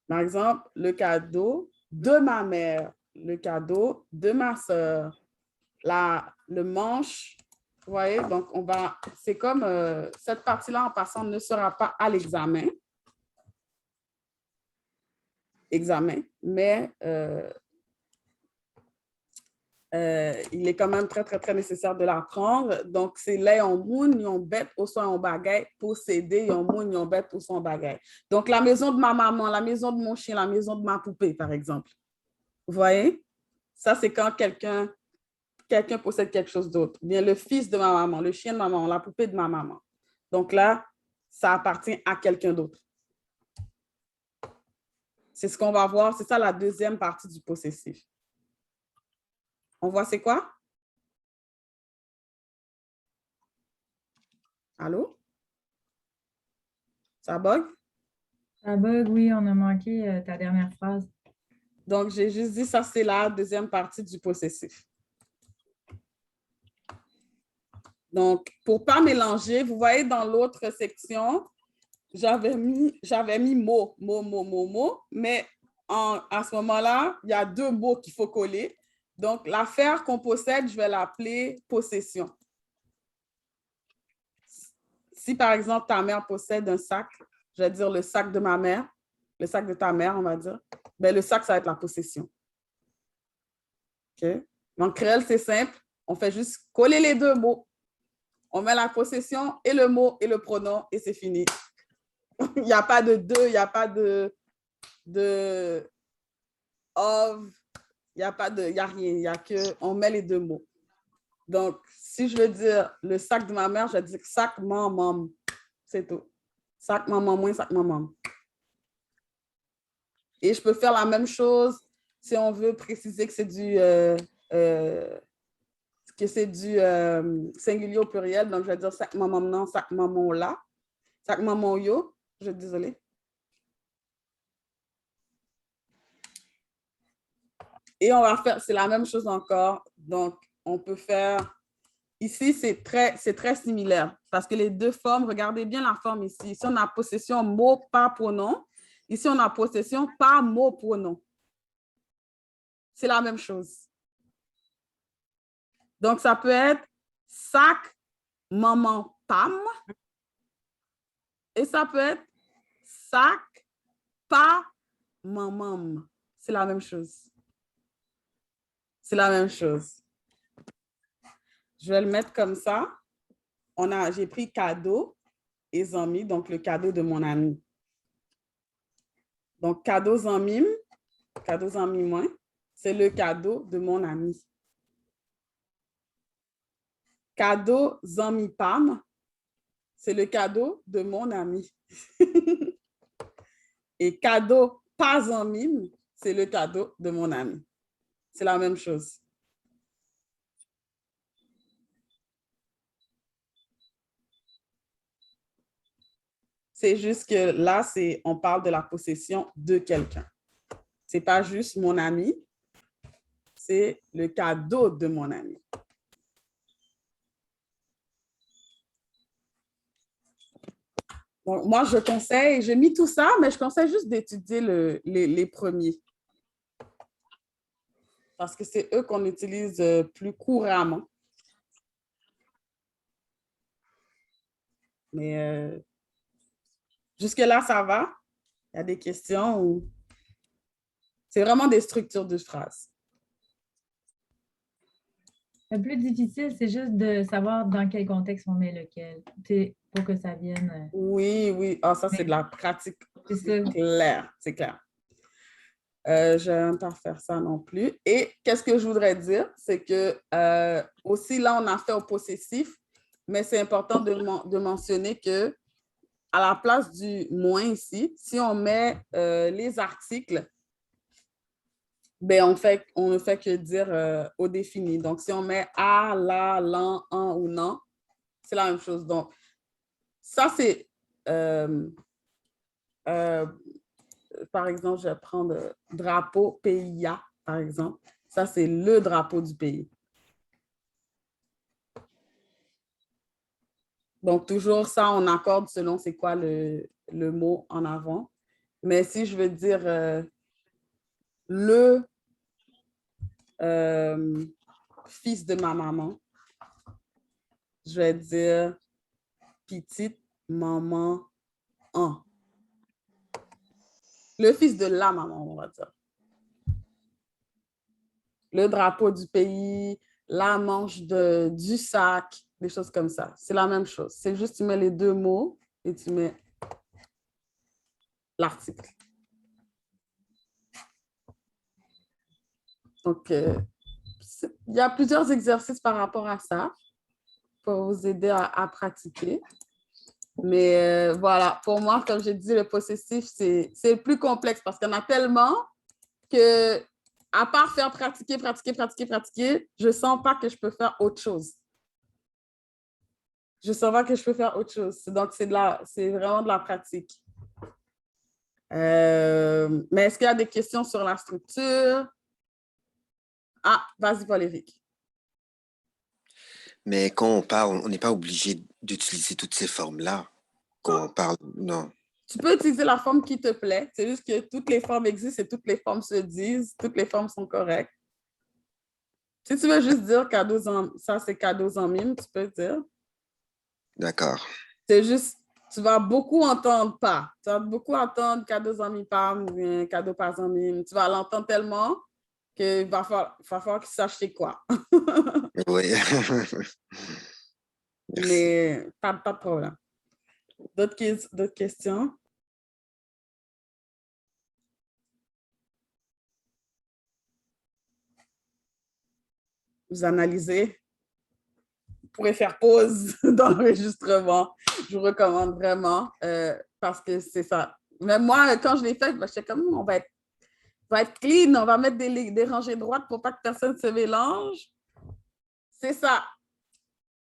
Par exemple, le cadeau de ma mère, le cadeau de ma soeur, le manche, vous voyez? Donc, c'est comme cette partie-là, en passant, ne sera pas à l'examen. Mais il est quand même très, très, très nécessaire de l'apprendre. Donc, c'est là, on moun, yon bête, ou soit on bagaille, posséder, yon moun, yon bête, ou soit on bagaille. Donc, la maison de ma maman, la maison de mon chien, la maison de ma poupée, par exemple. Vous voyez? Ça, c'est quand quelqu'un possède quelque chose d'autre. Bien, le fils de ma maman, le chien de ma maman, la poupée de ma maman. Donc là, ça appartient à quelqu'un d'autre. C'est ce qu'on va voir. C'est ça la deuxième partie du possessif. On voit c'est quoi? Allô? Ça bug? Ça bug, oui, on a manqué ta dernière phrase. Donc, j'ai juste dit ça, c'est la deuxième partie du possessif. Donc, pour ne pas mélanger, vous voyez dans l'autre section, j'avais mis mot, mais à ce moment-là, il y a deux mots qu'il faut coller. Donc, l'affaire qu'on possède, je vais l'appeler possession. Si, par exemple, ta mère possède un sac, je vais dire le sac de ma mère, le sac de ta mère, on va dire, ben, le sac, ça va être la possession. OK? Donc, créole, c'est simple. On fait juste coller les deux mots. On met la possession et le mot et le pronom et c'est fini. Il n'y a pas de deux, il n'y a pas de of, il n'y a rien, il y a que, on met les deux mots. Donc, si je veux dire le sac de ma mère, je vais dire sac maman. C'est tout. Sac maman moins sac maman. Et je peux faire la même chose si on veut préciser que c'est du singulier au pluriel. Donc, je vais dire sac maman non, sac maman là, sac maman yo. Je suis désolée. Et on va faire, c'est la même chose encore. Donc, on peut faire, ici, c'est très similaire parce que les deux formes, regardez bien la forme ici. Ici, on a possession mot, pas pronom. Ici, on a possession pas mot, pronom. C'est la même chose. Donc, ça peut être sac, maman, pam. Et ça peut être sac, pas, maman. C'est la même chose. C'est la même chose. Je vais le mettre comme ça. J'ai pris cadeau et amis, donc le cadeau de mon ami. Donc, cadeau amis moins, c'est le cadeau de mon ami. Cadeau amis pam, c'est le cadeau de mon ami. Et cadeau pas ami, c'est le cadeau de mon ami. C'est la même chose. C'est juste que là, on parle de la possession de quelqu'un. Ce n'est pas juste mon ami, c'est le cadeau de mon ami. Donc, moi, je conseille, j'ai mis tout ça, mais je conseille juste d'étudier les premiers. Parce que c'est eux qu'on utilise plus couramment. Mais jusque-là, ça va? Il y a des questions ou... C'est vraiment des structures de phrases. Le plus difficile, c'est juste de savoir dans quel contexte on met lequel, pour que ça vienne. Oui. Ah, ça, c'est de la pratique. C'est clair, c'est clair. Je n'aime pas faire ça non plus. Et qu'est-ce que je voudrais dire? C'est que aussi, là, on a fait au possessif, mais c'est important de mentionner que à la place du moins ici, si on met les articles, ben on ne fait que dire au défini. Donc, si on met à, la, l'en, en ou non, c'est la même chose. Donc, ça, c'est par exemple, je vais prendre drapeau PIA, par exemple. Ça, c'est le drapeau du pays. Donc, toujours ça, on accorde selon c'est quoi le mot en avant. Mais si je veux dire le fils de ma maman, je vais dire petite maman en. Le fils de la maman, on va dire. Le drapeau du pays, la manche du sac, des choses comme ça. C'est la même chose. C'est juste tu mets les deux mots et tu mets l'article. Donc, il y a plusieurs exercices par rapport à ça pour vous aider à pratiquer. Mais voilà, pour moi, comme j'ai dit, le possessif, c'est plus complexe parce qu'il y en a tellement que, à part faire pratiquer, je ne sens pas que je peux faire autre chose. Je ne sens pas que je peux faire autre chose. Donc, c'est vraiment de la pratique. Mais est-ce qu'il y a des questions sur la structure? Ah, vas-y, Paul-Éric. Mais quand on parle, on n'est pas obligé d'utiliser toutes ces formes-là. Quand on parle, non. Tu peux utiliser la forme qui te plaît. C'est juste que toutes les formes existent et toutes les formes se disent. Toutes les formes sont correctes. Si tu veux juste dire ça, c'est cadeaux en mime, tu peux dire. D'accord. C'est juste, tu vas beaucoup entendre pas. Tu vas beaucoup entendre cadeaux en mime, pas, cadeaux pas en mime. Tu vas l'entendre tellement qu'il va falloir que tu saches c'est quoi. Oui. Mais pas de problème. D'autres questions? Vous analysez? Vous pourrez faire pause dans l'enregistrement. Je vous recommande vraiment parce que c'est ça. Même moi, quand je l'ai fait, je sais comme on va être clean, on va mettre des rangées droites pour pas que personne se mélange. C'est ça.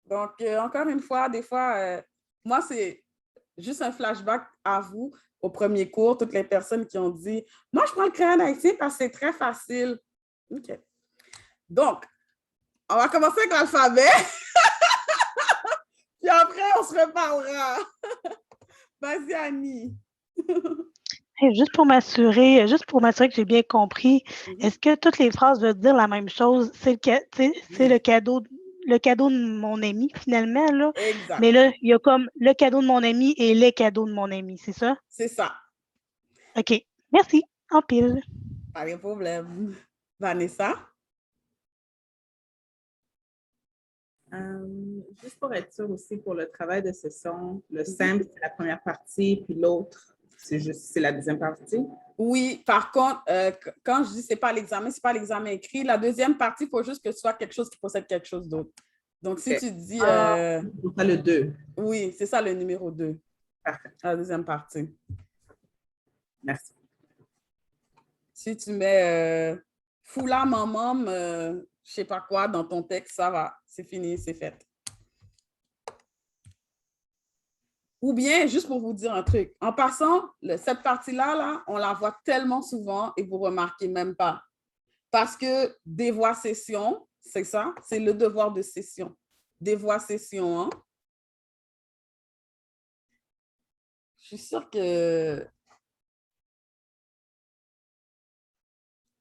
Donc, encore une fois, des fois, moi, c'est juste un flashback à vous au premier cours, toutes les personnes qui ont dit « Moi, je prends le crayon haïtien parce que c'est très facile. » OK. Donc, on va commencer avec l'alphabet. Puis après, on se reparlera. Vas-y, Annie. Et juste pour m'assurer que j'ai bien compris, est-ce que toutes les phrases veulent dire la même chose? C'est le cadeau de mon ami, finalement, là. Exact. Mais là, il y a comme le cadeau de mon ami et les cadeaux de mon ami, c'est ça? C'est ça. OK. Merci. En pile. Pas de problème. Vanessa? Juste pour être sûr aussi, pour le travail de session, le simple, c'est la première partie, puis l'autre, c'est la deuxième partie? Oui, par contre, quand je dis c'est pas l'examen écrit. La deuxième partie, il faut juste que ce soit quelque chose qui possède quelque chose d'autre. Donc, si tu dis... c'est ça le 2. Oui, c'est ça le numéro 2. Parfait. La deuxième partie. Merci. Si tu mets foulard, maman, je sais pas quoi dans ton texte, ça va. C'est fini, c'est fait. Ou bien, juste pour vous dire un truc, en passant, cette partie-là, là, on la voit tellement souvent et vous ne remarquez même pas. Parce que devoir session, c'est ça, c'est le devoir de session. Devoir session, hein? Je suis sûre que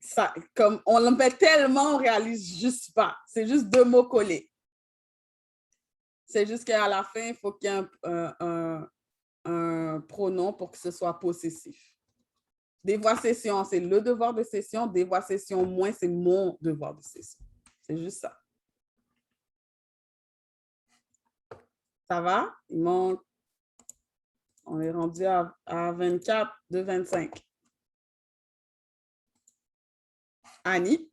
ça, comme on le met tellement, on ne réalise juste pas. C'est juste 2 mots collés. C'est juste qu'à la fin, il faut qu'il y ait un pronom pour que ce soit possessif. Devoir session, c'est le devoir de session. Devoir session moins, c'est mon devoir de session. C'est juste ça. Ça va? Il manque... On est rendu à 24 de 25. Annie?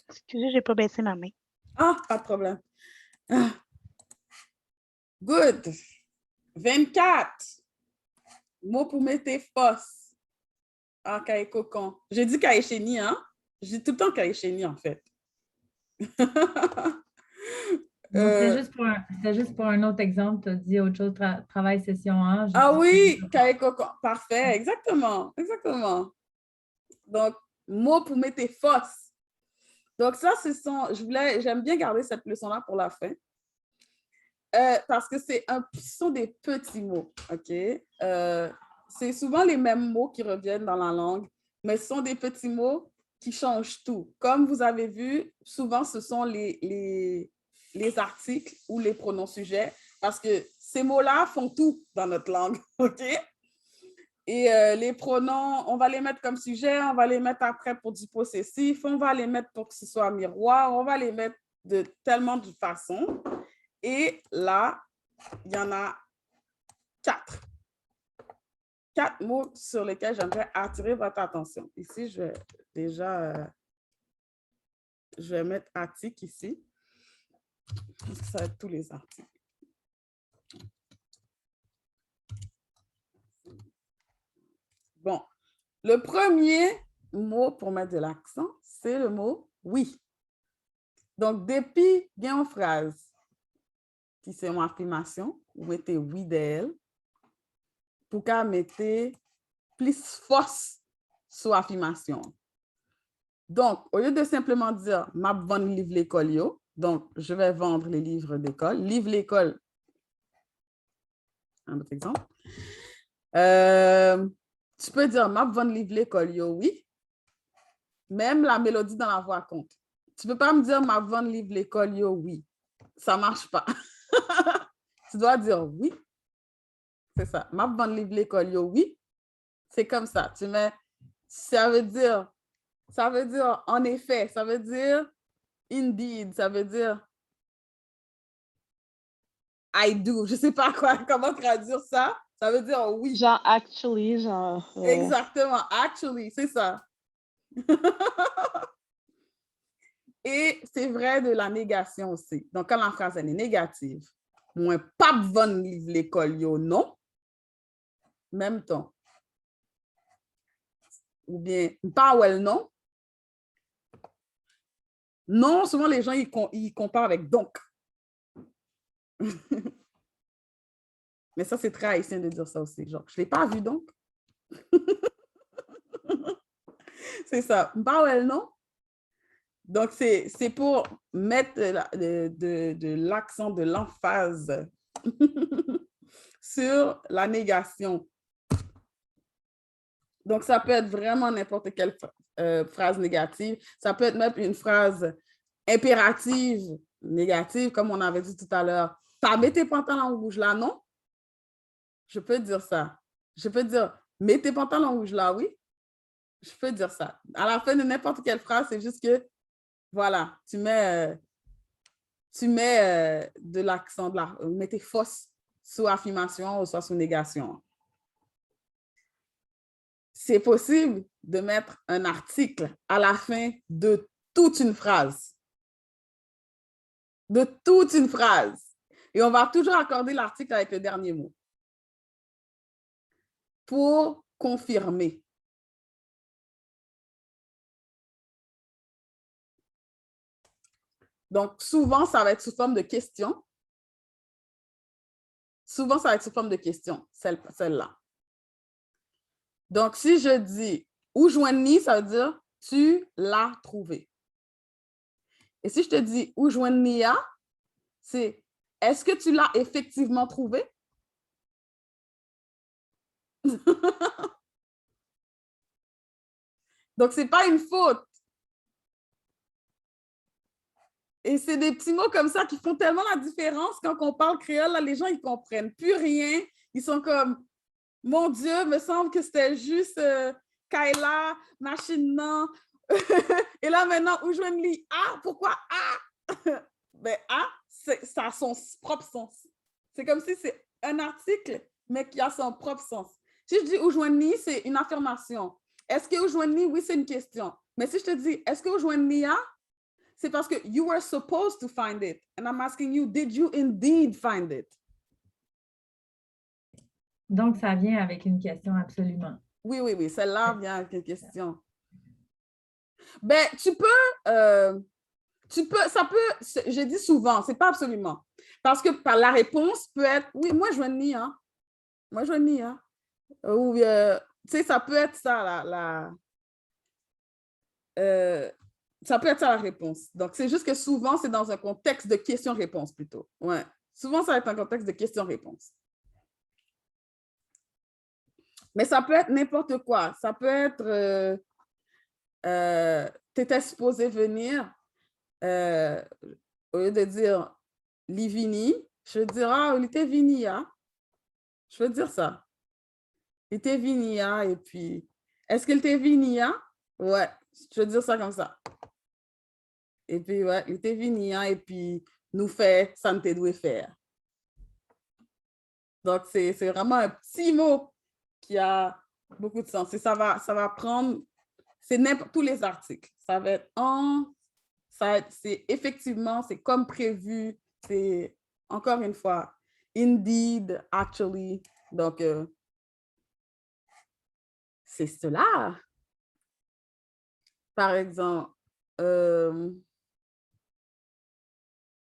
Excusez, je n'ai pas baissé ma main. Ah, pas de problème. Ah. Good. 24. Mot pour météphos. Ah, cahier cocon. J'ai dit cahier chéni, hein? Je dis tout le temps cahier chéni, en fait. C'était juste pour un autre exemple. Tu as dit autre chose, travail session 1. Ah oui, cahier cocon. Parfait, exactement. Exactement. Donc, mot pour météphos. Donc, ça, j'aime bien garder cette leçon-là pour la fin. Parce que ce sont des petits mots, OK? C'est souvent les mêmes mots qui reviennent dans la langue, mais ce sont des petits mots qui changent tout. Comme vous avez vu, souvent, ce sont les articles ou les pronoms sujets, parce que ces mots-là font tout dans notre langue, OK? Et les pronoms, on va les mettre comme sujet, on va les mettre après pour du possessif, on va les mettre pour que ce soit miroir, on va les mettre de tellement de façons. Et là, il y en a 4. 4 mots sur lesquels j'aimerais attirer votre attention. Ici, je vais déjà... je vais mettre article ici. Parce que ça va être tous les articles. Bon. Le premier mot pour mettre de l'accent, c'est le mot « oui ». Donc, depuis bien en phrase, qui c'est une affirmation, vous mettez oui d'elle, pour qu'elle mette plus force sur l'affirmation. Donc, au lieu de simplement dire « m'a bon livre l'école yo », Donc, je vais vendre les livres d'école. Livre l'école. Un autre exemple. Tu peux dire, m'a vendre livre l'école, yo, oui. Même la mélodie dans la voix compte. Tu peux pas me dire, m'a vendre livre l'école, yo, oui. Ça marche pas. Tu dois dire oui. C'est ça. M'a vendre livre l'école, yo, oui. C'est comme ça. Tu mets, ça veut dire en effet, ça veut dire indeed, ça veut dire I do. Je sais pas comment traduire ça. Ça veut dire oui. Genre actually, genre. Exactement. Actually, c'est ça. Et c'est vrai de la négation aussi. Donc, quand la phrase elle est négative, moi, pas vendre livre l'école, yo, non. Même temps. Ou bien, pas well, non. Non, souvent les gens, ils comparent avec donc. Mais ça, c'est très haïtien de dire ça aussi. Genre, je ne l'ai pas vu donc. C'est ça. Pas well, non. Donc, c'est pour mettre de l'accent, de l'emphase sur la négation. Donc, ça peut être vraiment n'importe quelle phrase négative. Ça peut être même une phrase impérative négative, comme on avait dit tout à l'heure. Pas mets tes pantalons rouges là, non? Je peux dire ça. Je peux dire, mets tes pantalons rouges là, oui? Je peux dire ça. À la fin de n'importe quelle phrase, c'est juste que, voilà, tu mets de l'accent, mets tes fausses sous affirmation ou soit sous négation. C'est possible de mettre un article à la fin de toute une phrase. De toute une phrase. Et on va toujours accorder l'article avec le dernier mot. Pour confirmer. Donc, souvent, ça va être sous forme de question. Souvent, ça va être sous forme de question, celle-là. Donc, si je dis « où joindre-ni », ça veut dire « tu l'as trouvé ». Et si je te dis « où joindre-ni a », c'est « est-ce que tu l'as effectivement trouvé » Donc, ce n'est pas une faute. Et c'est des petits mots comme ça qui font tellement la différence quand on parle créole. Là, les gens, ils ne comprennent plus rien. Ils sont comme, mon Dieu, me semble que c'était juste Kayla, machine, non. Et là, maintenant, où je me lis A, pourquoi A? Ben, A, ça a son propre sens. C'est comme si c'est un article, mais qui a son propre sens. Si je dis où joindre, c'est une affirmation. Est-ce que où joindre, oui, c'est une question. Mais si je te dis, est-ce que où joindre a? C'est parce que you were supposed to find it. And I'm asking you, did you indeed find it? Donc, ça vient avec une question, absolument. Oui, oui, oui. Celle-là vient avec une question. Ben, ça peut, j'ai dit souvent, c'est pas absolument. Parce que la réponse peut être, oui, moi, je veux ni, hein. Moi, je veux ni, hein. Ou, tu sais, ça peut être ça, ça peut être ça la réponse. Donc, c'est juste que souvent, c'est dans un contexte de question-réponse plutôt. Ouais. Souvent, ça va être un contexte de question-réponse. Mais ça peut être n'importe quoi. Ça peut être, tu étais supposé venir, au lieu de dire Livini, je veux dire, ah, il était vini, hein? Je veux dire ça. Il était vini, hein? Et puis, est-ce qu'il était vini, hein? Ouais, je veux dire ça comme ça. Et puis, ouais, il était vini, hein? Et puis, nous fait, ça ne te doit faire. Donc, c'est vraiment un petit mot qui a beaucoup de sens. Et ça va prendre, c'est tous les articles. Ça va être c'est effectivement, c'est comme prévu, c'est encore une fois, indeed, actually. Donc, c'est cela. Par exemple,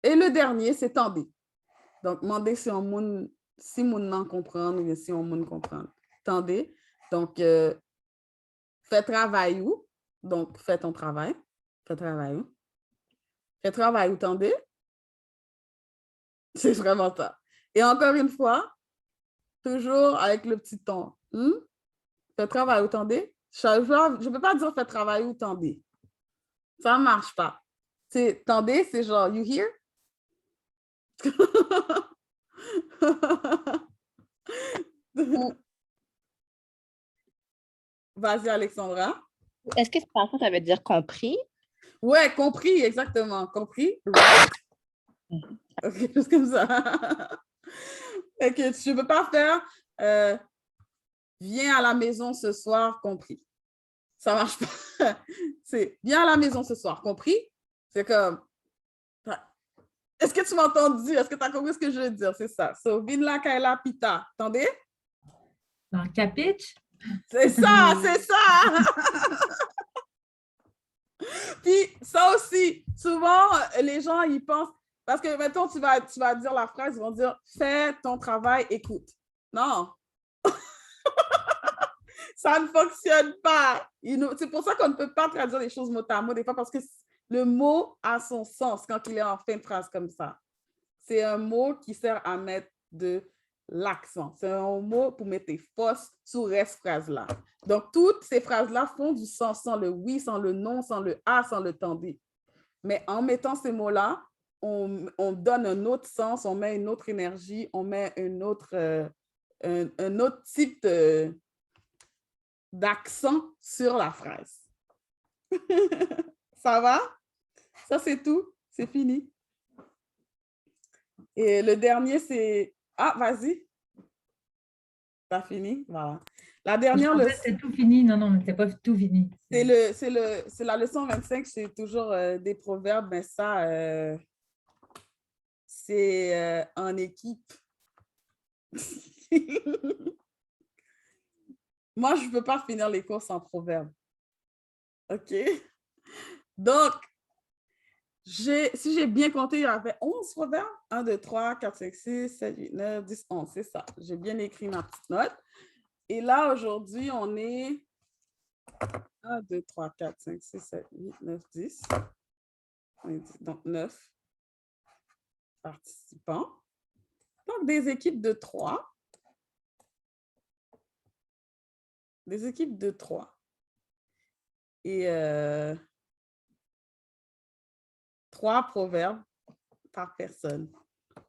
et le dernier, c'est tendez. Donc, demander si on n'en comprend ou si on ne comprend. Tendez. Donc, fais travail où? Donc, fais ton travail. Fais travail où? Fait travail, vous entendez? C'est vraiment ça. Et encore une fois, toujours avec le petit ton. Fait travail, vous entendez? Je ne peux pas dire fait travail, vous entendez. Ça ne marche pas. C'est tendez, c'est genre, you hear? Vas-y, Alexandra. Est-ce que parfois ça veut dire compris? Ouais, compris, exactement. Compris? Right? Ok, juste comme ça. Fait que tu ne peux pas faire viens à la maison ce soir, compris. Ça ne marche pas. C'est viens à la maison ce soir, compris? C'est comme est-ce que tu m'as entendu? Est-ce que tu as compris ce que je veux dire? C'est ça. So, vin la kaila pita. Attendez? Non, capiche? C'est ça, c'est ça! Puis ça aussi, souvent, les gens, ils pensent, parce que mettons, tu vas dire la phrase, ils vont dire « Fais ton travail, écoute ». Non! Ça ne fonctionne pas. C'est pour ça qu'on ne peut pas traduire les choses mot à mot, des fois, parce que le mot a son sens quand il est en fin de phrase comme ça. C'est un mot qui sert à mettre de l'accent. C'est un mot pour mettre tes forces sur cette phrase-là. Donc, toutes ces phrases-là font du sens sans le oui, sans le non, sans le ah, sans le tandis. Mais en mettant ces mots-là, on donne un autre sens, on met une autre énergie, on met un autre type d'accent sur la phrase. Ça va? Ça, c'est tout. C'est fini. Et le dernier, c'est... Ah, vas-y. T'as fini? Voilà. La dernière leçon... C'est tout fini. Non, non, c'est pas tout fini. C'est la leçon 25, c'est toujours des proverbes, mais ça, c'est en équipe. Moi, je ne peux pas finir les cours sans proverbes. OK? Donc, si j'ai bien compté, il y avait 11 proverbes. 1, 2, 3, 4, 5, 6, 7, 8, 9, 10, 11. C'est ça. J'ai bien écrit ma petite note. Et là, aujourd'hui, on est 1, 2, 3, 4, 5, 6, 7, 8, 9, 10. Donc, 9 participants. Donc, des équipes de 3. Des équipes de 3. Et 3 proverbes par personne.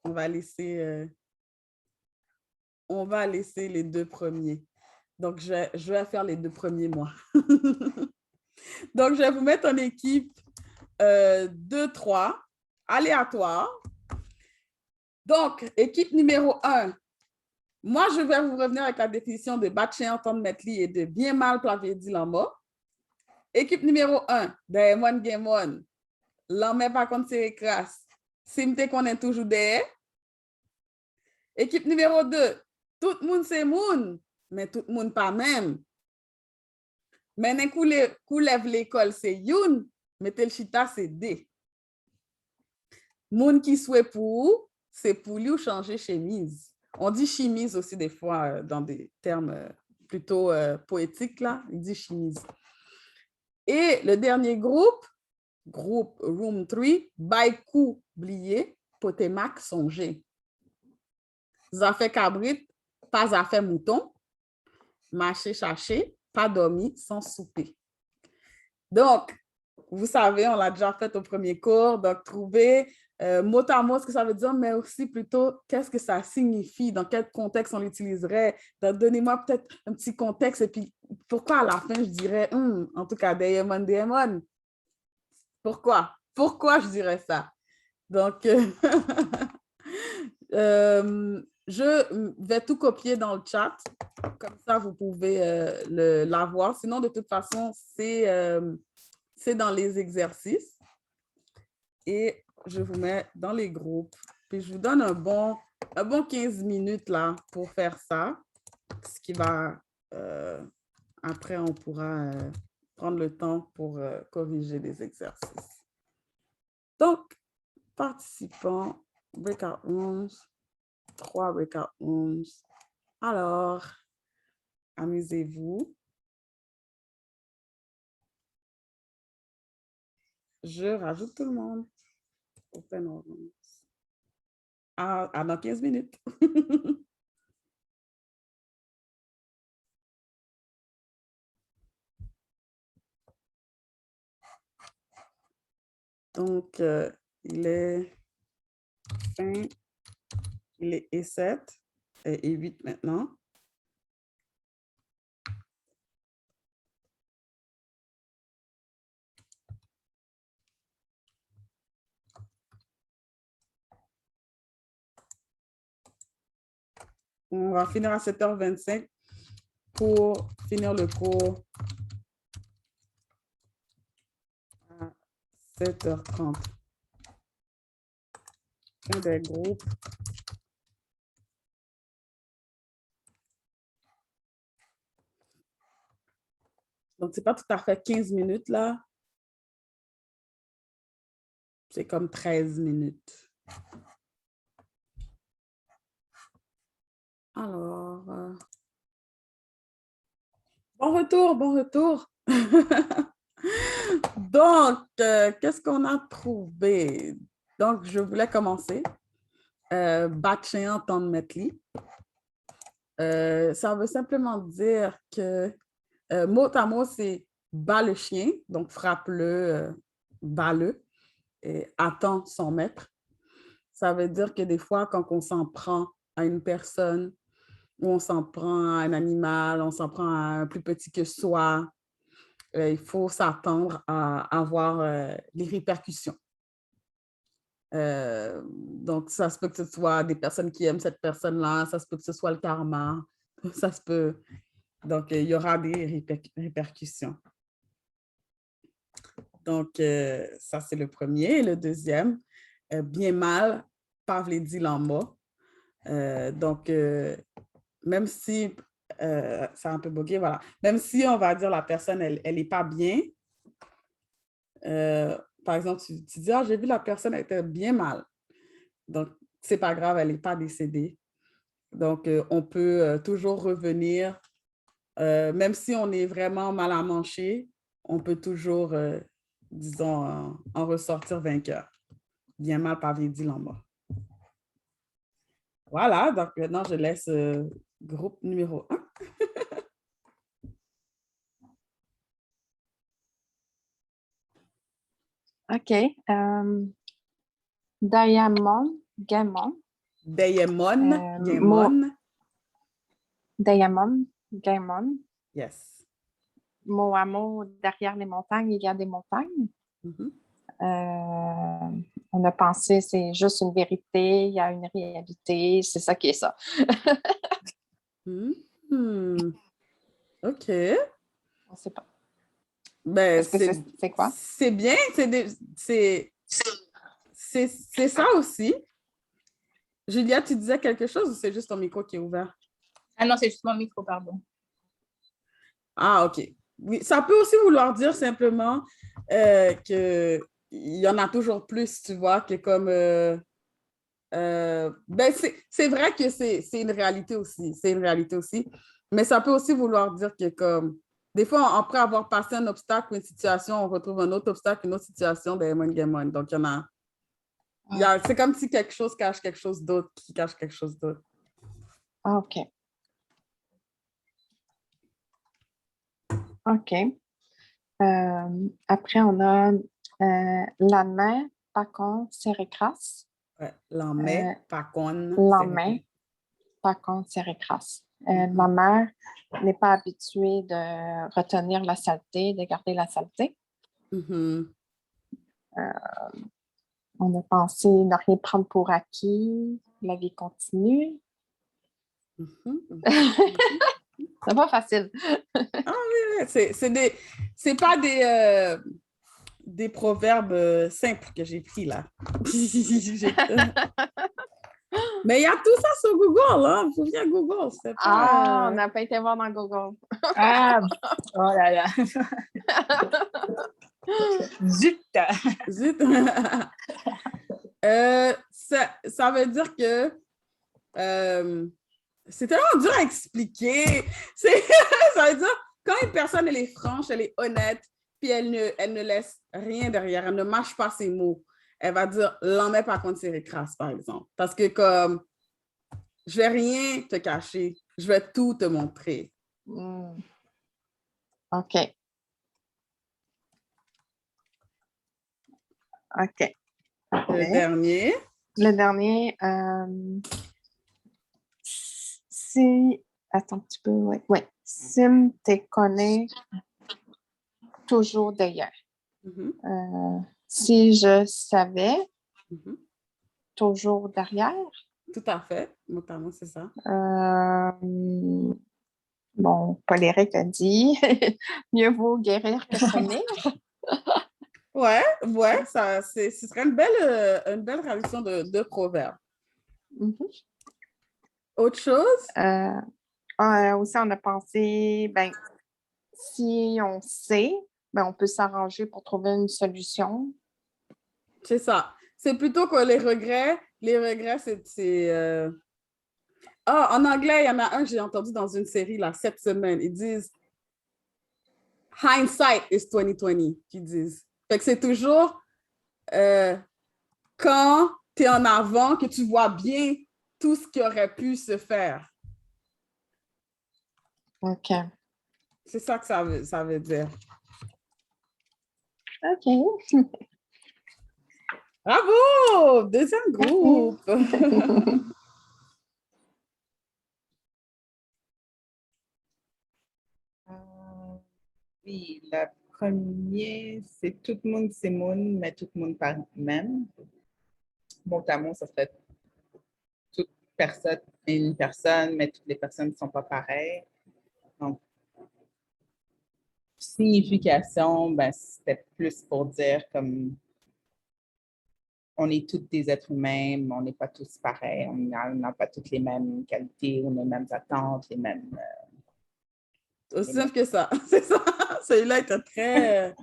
On va laisser les 2 premiers. Donc, je vais faire les 2 premiers, moi. Donc, je vais vous mettre en équipe 2-3, aléatoire. Donc, équipe numéro 1. Moi, je vais vous revenir avec la définition de batché entendre metli et de bien mal plavier dit l'en Équipe numéro 1, Daemon Gemon. L'en par contre, c'est crasse. Simte qu'on est toujours derrière. Équipe numéro 2, tout le monde c'est moun, mais tout le monde pas même. Menen koulève l'école c'est youn, mais tel chita c'est D. Moun qui souhait pour, c'est pour lui changer chemise. On dit chemise aussi des fois dans des termes plutôt poétiques là, il dit chemise. Et le dernier groupe Room 3, Baikou blié, Potémac songer. Zafé cabrit, pas affaire mouton, marcher chercher, pas dormi sans souper. Donc, vous savez, on l'a déjà fait au premier cours, donc trouver mot à mot ce que ça veut dire, mais aussi plutôt qu'est-ce que ça signifie, dans quel contexte on l'utiliserait. Donc, donnez-moi peut-être un petit contexte et puis pourquoi à la fin je dirais, en tout cas, Daemon. Pourquoi? Pourquoi je dirais ça? Donc, je vais tout copier dans le chat. Comme ça, vous pouvez l'avoir. Sinon, de toute façon, c'est dans les exercices. Et je vous mets dans les groupes. Puis, je vous donne un bon 15 minutes là pour faire ça. Ce qui va... après, on pourra prendre le temps pour corriger les exercices. Donc, participants, breakout rooms, 3 breakout rooms. Alors, amusez-vous. Je rajoute tout le monde. Open ordonnance. Dans 15 minutes. Donc, il est fin, il est E7 et E8 maintenant. On va finir à 7h25 pour finir le cours à 7h30. Fin des groupes. Donc, c'est pas tout à fait 15 minutes là. C'est comme 13 minutes. Alors, bon retour, bon retour. Donc, qu'est-ce qu'on a trouvé? Donc, je voulais commencer. Batchéan temps de Metli. Ça veut simplement dire que mot à mot, c'est bat le chien, donc frappe-le, bat-le, et attend son maître. Ça veut dire que des fois, quand on s'en prend à une personne, ou on s'en prend à un animal, on s'en prend à un plus petit que soi, il faut s'attendre à avoir des répercussions. Donc, ça se peut que ce soit des personnes qui aiment cette personne-là, ça se peut que ce soit le karma, ça se peut. Donc, il y aura des répercussions. Donc, ça, c'est le premier. Et le deuxième, bien mal, Pavledi Lamba. Donc, même si, ça a un peu bugué, voilà. Même si, on va dire, la personne, elle n'est pas bien, par exemple, tu dis, ah, j'ai vu la personne, elle était bien mal. Donc, c'est pas grave, elle n'est pas décédée. Donc, on peut toujours revenir, même si on est vraiment mal à manger, on peut toujours, disons, en ressortir vainqueur. Bien mal, Pavledi Lamba. Voilà, donc maintenant, je laisse groupe numéro 1. OK. Diamond, Gaimon. Gaimon. Diamond, Gaimon. Yes. Mot à mot, derrière les montagnes, il y a des montagnes. On a pensé, c'est juste une vérité, il y a une réalité, c'est ça qui est ça. OK. On ne sait pas. Ben, c'est quoi? C'est bien, c'est ça aussi. Julia, tu disais quelque chose ou c'est juste ton micro qui est ouvert? Ah non, c'est juste mon micro, pardon. Ah, OK. Oui, ça peut aussi vouloir dire simplement qu'il y en a toujours plus, tu vois, que comme... ben c'est vrai que c'est une réalité aussi. C'est une réalité aussi. Mais ça peut aussi vouloir dire que comme... Des fois, après avoir passé un obstacle ou une situation, on retrouve un autre obstacle, une autre situation dans Gaimon. Donc, il y en a... C'est comme si quelque chose cache quelque chose d'autre qui cache quelque chose d'autre. OK. OK. Après, on a la main, Pacon, Séricras. Ouais, la main, Pacon, la main, Pacon, Séricras. Ma mère n'est pas habituée de retenir la saleté, de garder la saleté. On a pensé ne rien prendre pour acquis, la vie continue. C'est pas facile. Ah oui, c'est pas des proverbes simples que j'ai pris là. Mais il y a tout ça sur Google, hein? Il faut bien Google. Pas, on n'a pas été voir dans Google. Oh là là. Zut! Zut! Ça veut dire que c'est tellement dur à expliquer. Ça veut dire quand une personne elle est franche, elle est honnête, puis elle ne laisse rien derrière, elle ne mâche pas ses mots. elle va dire, l'en mets pas contre série crasse, par exemple. Parce que comme, je vais rien te cacher, je vais tout te montrer. OK. OK. Le dernier. Le dernier, si... Attends un petit peu, ouais. Ouais. Sim te connaît toujours d'ailleurs. Si je savais, toujours derrière. Tout à fait. Notamment, c'est ça. Bon, Paul Éric a dit mieux vaut guérir que soigner. Ouais, ça, ce serait une belle traduction de proverbe. Autre chose? Aussi, on a pensé, ben, si on sait, ben, on peut s'arranger pour trouver une solution. C'est ça. C'est plutôt que les regrets, c'est... Ah, en anglais, il y en a un que j'ai entendu dans une série là, cette semaine. Ils disent hindsight is 2020, qu'ils disent. Fait que c'est toujours quand tu es en avant que tu vois bien tout ce qui aurait pu se faire. OK. C'est ça que ça veut dire. OK. Bravo! Deuxième groupe! Oui, le premier, c'est tout le monde, c'est monde, mais tout le monde par même. Mot à mot, ça serait toute personne est une personne, mais toutes les personnes ne sont pas pareilles. Donc, signification, ben, c'était plus pour dire comme on est tous des êtres humains, mais on n'est pas tous pareils, on n'a pas toutes les mêmes qualités, ou les mêmes attentes, les mêmes... Aussi simple que ça, c'est ça. Celui-là était très...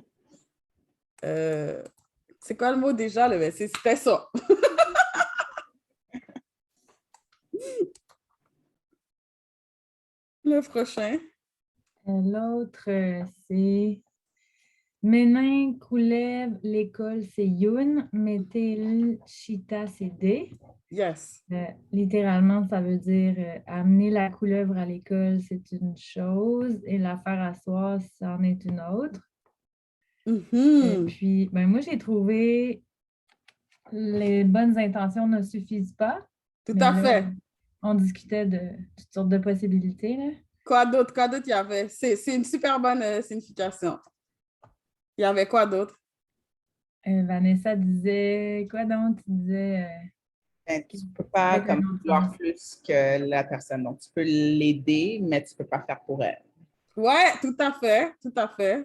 c'est quoi le mot déjà? C'était ça. Le prochain. L'autre, c'est Menin Koulev, l'école, c'est Youn, Metel Chita, c'est D. Yes. Littéralement, ça veut dire amener la couleuvre à l'école, c'est une chose, et la faire asseoir, c'en est une autre. Et puis, ben, moi, j'ai trouvé les bonnes intentions ne suffisent pas. Tout à fait. On discutait de toutes sortes de possibilités, là. Quoi d'autre il y avait? C'est une super bonne signification. Il y avait quoi d'autre? Vanessa disait, quoi donc? Tu disais... Ben, tu ne peux pas comme vouloir plus que la personne. Donc, tu peux l'aider, mais tu ne peux pas faire pour elle. Ouais, tout à fait.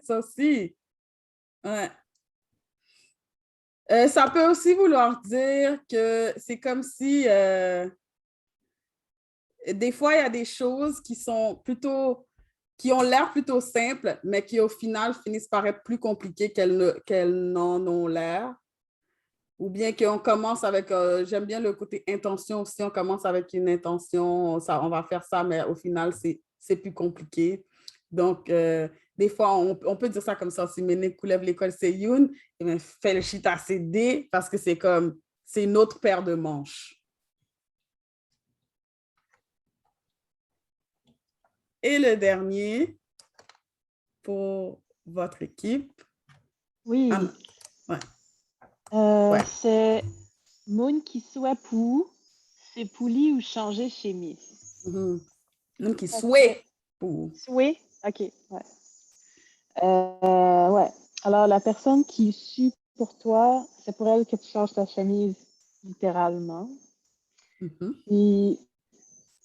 Ça aussi. Ouais. Ça peut aussi vouloir dire que c'est comme si des fois, il y a des choses qui sont qui ont l'air plutôt simples, mais qui au final finissent par être plus compliquées qu'elles n'en ont l'air. Ou bien qu'on commence avec, j'aime bien le côté intention aussi, on commence avec une intention, on va faire ça, mais au final, c'est plus compliqué. Donc, des fois, on peut dire ça comme ça, si Méné Koulev l'école, c'est Youn, et bien, fais le chita, c'est D, parce que c'est une autre paire de manches. Et le dernier, pour votre équipe. Oui. Ouais. C'est Moon qui soit pou, c'est pouli ou changer chemise. Moon qui souhaite pou. Souhait? OK, ouais. Ouais. Alors, la personne qui suit pour toi, c'est pour elle que tu changes ta chemise, littéralement. Puis,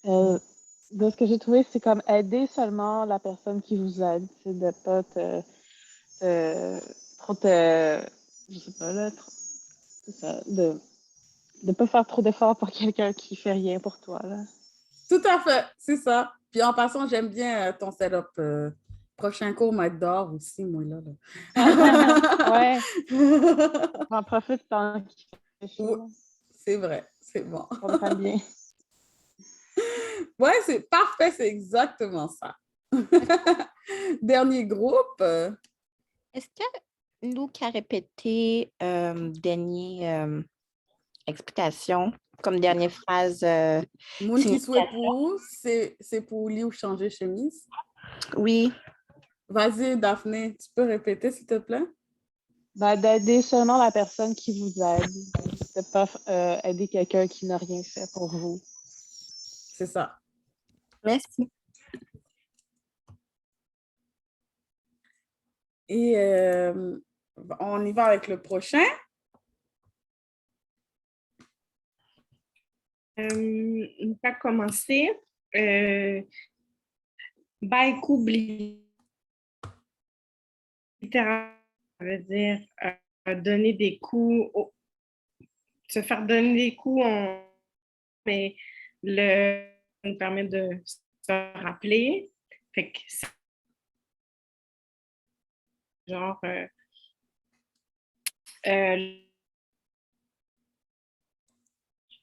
de ce que j'ai trouvé, c'est comme aider seulement la personne qui vous aide. C'est de pas je sais pas, là, c'est ça, de pas faire trop d'efforts pour quelqu'un qui fait rien pour toi, là. Tout à fait, c'est ça. Puis en passant, j'aime bien ton setup. Prochain cours, m'être dehors aussi, moi, là. Ouais. J'en profite pendant qu'il fait chaud. C'est vrai, c'est bon. Je comprends bien. Ouais, c'est parfait, c'est exactement ça. Dernier groupe. Est-ce que nous qui a répété dernière explication, comme dernière phrase. Moun qui souhaite pour, c'est pour lui ou changer chemise? Oui. Vas-y, Daphné, tu peux répéter, s'il te plaît? D'aider seulement la personne qui vous aide. De pas aider quelqu'un qui n'a rien fait pour vous. C'est ça. Merci. Et on y va avec le prochain. On va commencer. Baikoubli. Littéralement, ça veut dire donner des coups, se faire donner des coups, mais nous permet de se rappeler. Fait que c'est genre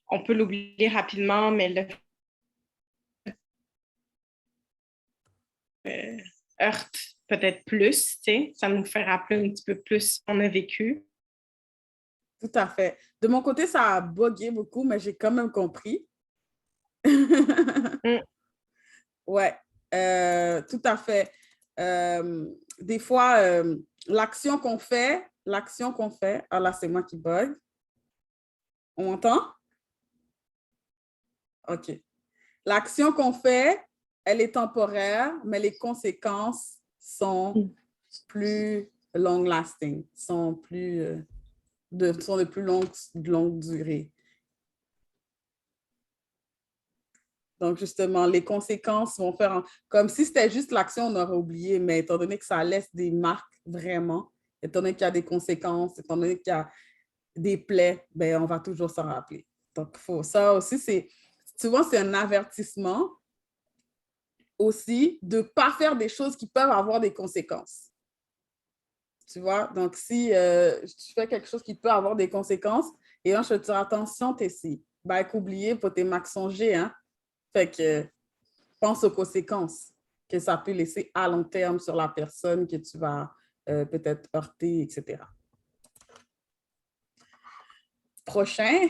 on peut l'oublier rapidement, mais le heurte peut-être plus, tu sais, ça nous fait rappeler un petit peu plus ce qu'on a vécu. Tout à fait. De mon côté, ça a bugué beaucoup, mais j'ai quand même compris. Ouais, tout à fait. Des fois, l'action qu'on fait, ah là, c'est moi qui bug. On entend? OK. L'action qu'on fait, elle est temporaire, mais les conséquences sont plus long-lasting, sont de plus longue durée. Donc, justement, les conséquences vont faire comme si c'était juste l'action, on aurait oublié, mais étant donné que ça laisse des marques vraiment, étant donné qu'il y a des conséquences, étant donné qu'il y a des plaies, ben, on va toujours s'en rappeler. Donc, ça aussi, souvent, c'est un avertissement aussi de ne pas faire des choses qui peuvent avoir des conséquences. Tu vois? Donc, si tu fais quelque chose qui peut avoir des conséquences, et là, je te dis, attention, t'es si. Ben, qu'oublier pour tes max songer, hein? Fait que pense aux conséquences que ça peut laisser à long terme sur la personne que tu vas peut-être heurter, etc. Prochain.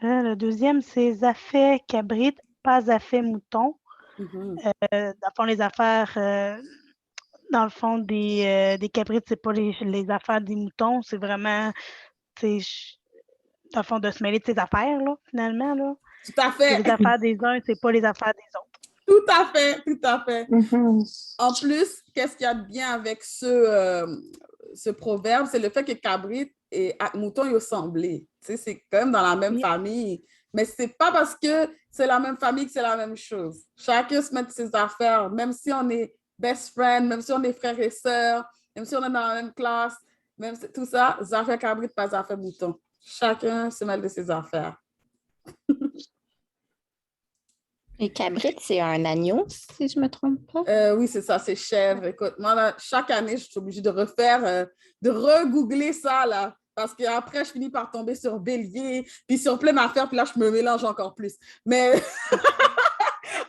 Le deuxième, c'est Zafé cabrit, pas Zafé mouton. Dans le fond, les affaires, dans le fond, des cabrites, c'est pas les affaires des moutons, c'est vraiment, dans le fond, de se mêler de ses affaires, là, finalement. Là. Tout à fait. Que les affaires des uns, c'est pas les affaires des autres. Tout à fait, tout à fait. En plus, qu'est-ce qu'il y a de bien avec ce proverbe, c'est le fait que cabrit et mouton ils ressemblent. Tu sais, c'est quand même dans la même famille. Mais c'est pas parce que c'est la même famille que c'est la même chose. Chacun se met de ses affaires, même si on est best friend, même si on est frères et sœurs, même si on est dans la même classe, même si, tout ça, affaires cabrit, pas affaires mouton. Chacun se met de ses affaires. Et cabrit, c'est un agneau, si je ne me trompe pas. Oui, c'est ça, c'est chèvre. Écoute, moi, là, chaque année, je suis obligée de refaire, de re-googler ça, là, parce qu'après, je finis par tomber sur bélier, puis sur plein d'affaires, puis là, je me mélange encore plus. Mais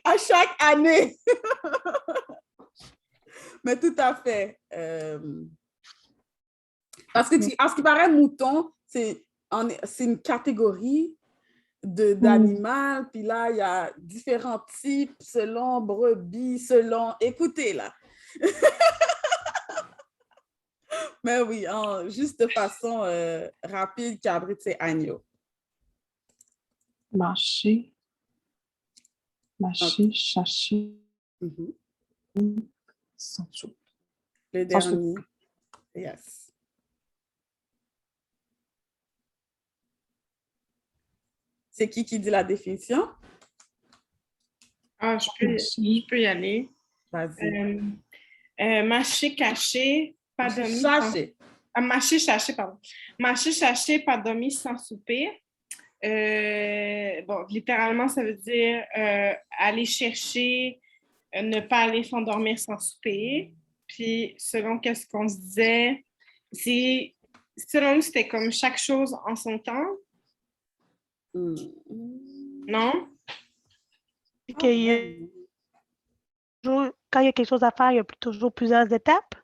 à chaque année. Mais tout à fait. Parce que, à ce qui paraît, mouton, c'est une catégorie d'animal, puis là, il y a différents types selon brebis, selon... Écoutez, là. Mais oui, juste de façon rapide, cabrit, c'est agneau. Marcher, chercher, sans soupe. Le dernier. Yes. C'est qui dit la définition? Ah, je peux y aller. Vas-y. Mâcher, caché, pas dormi. Mâcher, caché, pardon. Mâcher, caché, pas dormi sans souper. Bon, littéralement, ça veut dire aller chercher, ne pas aller s'endormir sans souper. Puis, selon qu'est-ce qu'on se disait, selon nous, c'était comme chaque chose en son temps. Non? Quand il y a quelque chose à faire, il y a toujours plusieurs étapes?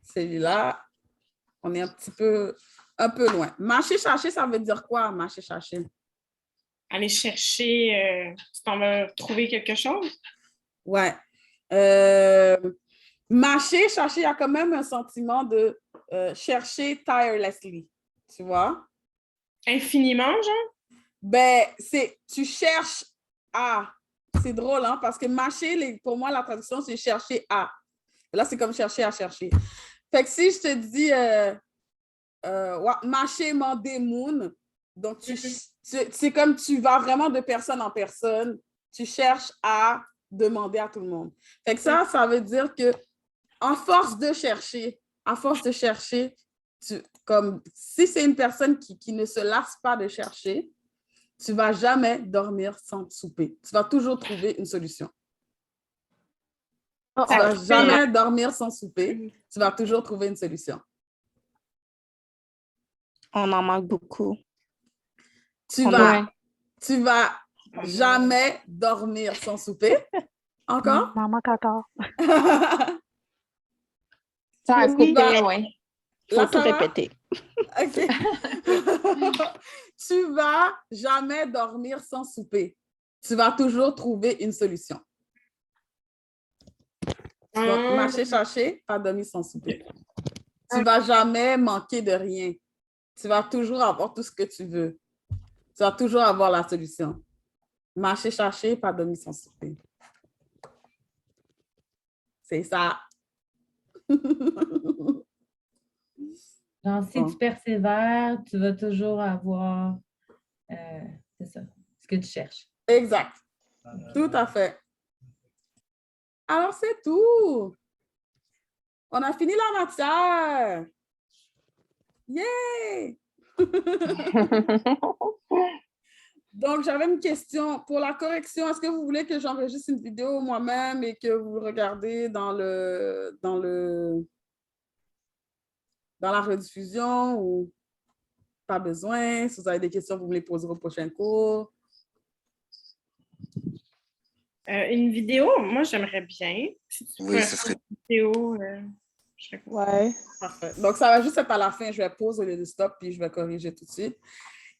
Celui-là, on est un peu loin. Marcher, chercher, ça veut dire quoi, marcher, chercher? Aller chercher, tu t'en vas trouver quelque chose? Ouais. Marcher, chercher, il y a quand même un sentiment de chercher tirelessly, tu vois? Infiniment, genre? Ben, tu cherches à. C'est drôle, hein, parce que marcher, pour moi, la traduction, c'est chercher à. Là, c'est comme chercher à chercher. Fait que si je te dis marcher, mander, moon, donc c'est comme tu vas vraiment de personne en personne, tu cherches à demander à tout le monde. Fait que ça veut dire que à force de chercher, comme si c'est une personne qui ne se lasse pas de chercher, tu ne vas jamais dormir sans souper. Tu vas toujours trouver une solution. Tu ne vas jamais dormir sans souper. Tu vas toujours trouver une solution. On en manque beaucoup. Tu vas jamais dormir sans souper. Encore? On en manque encore. Ça a coupé, oui. Faut tout répéter. OK. Tu vas jamais dormir sans souper. Tu vas toujours trouver une solution. Donc, marcher, chercher, pas dormir sans souper. Tu vas jamais manquer de rien. Tu vas toujours avoir tout ce que tu veux. Tu vas toujours avoir la solution. Marcher, chercher, pas dormir sans souper. C'est ça. Genre, si tu persévères, tu vas toujours avoir, c'est ça, ce que tu cherches. Exact. Tout à fait. Alors, c'est tout. On a fini la matière. Yay! Donc, j'avais une question. Pour la correction, est-ce que vous voulez que j'enregistre une vidéo moi-même et que vous regardez dans la rediffusion ou pas besoin? Si vous avez des questions, vous me les poserez au prochain cours. Une vidéo, moi, j'aimerais bien. Si tu Oui, ça serait... Une vidéo, Ouais. Parfait. Donc, ça va juste être à la fin. Je vais pause au lieu de stop, puis je vais corriger tout de suite.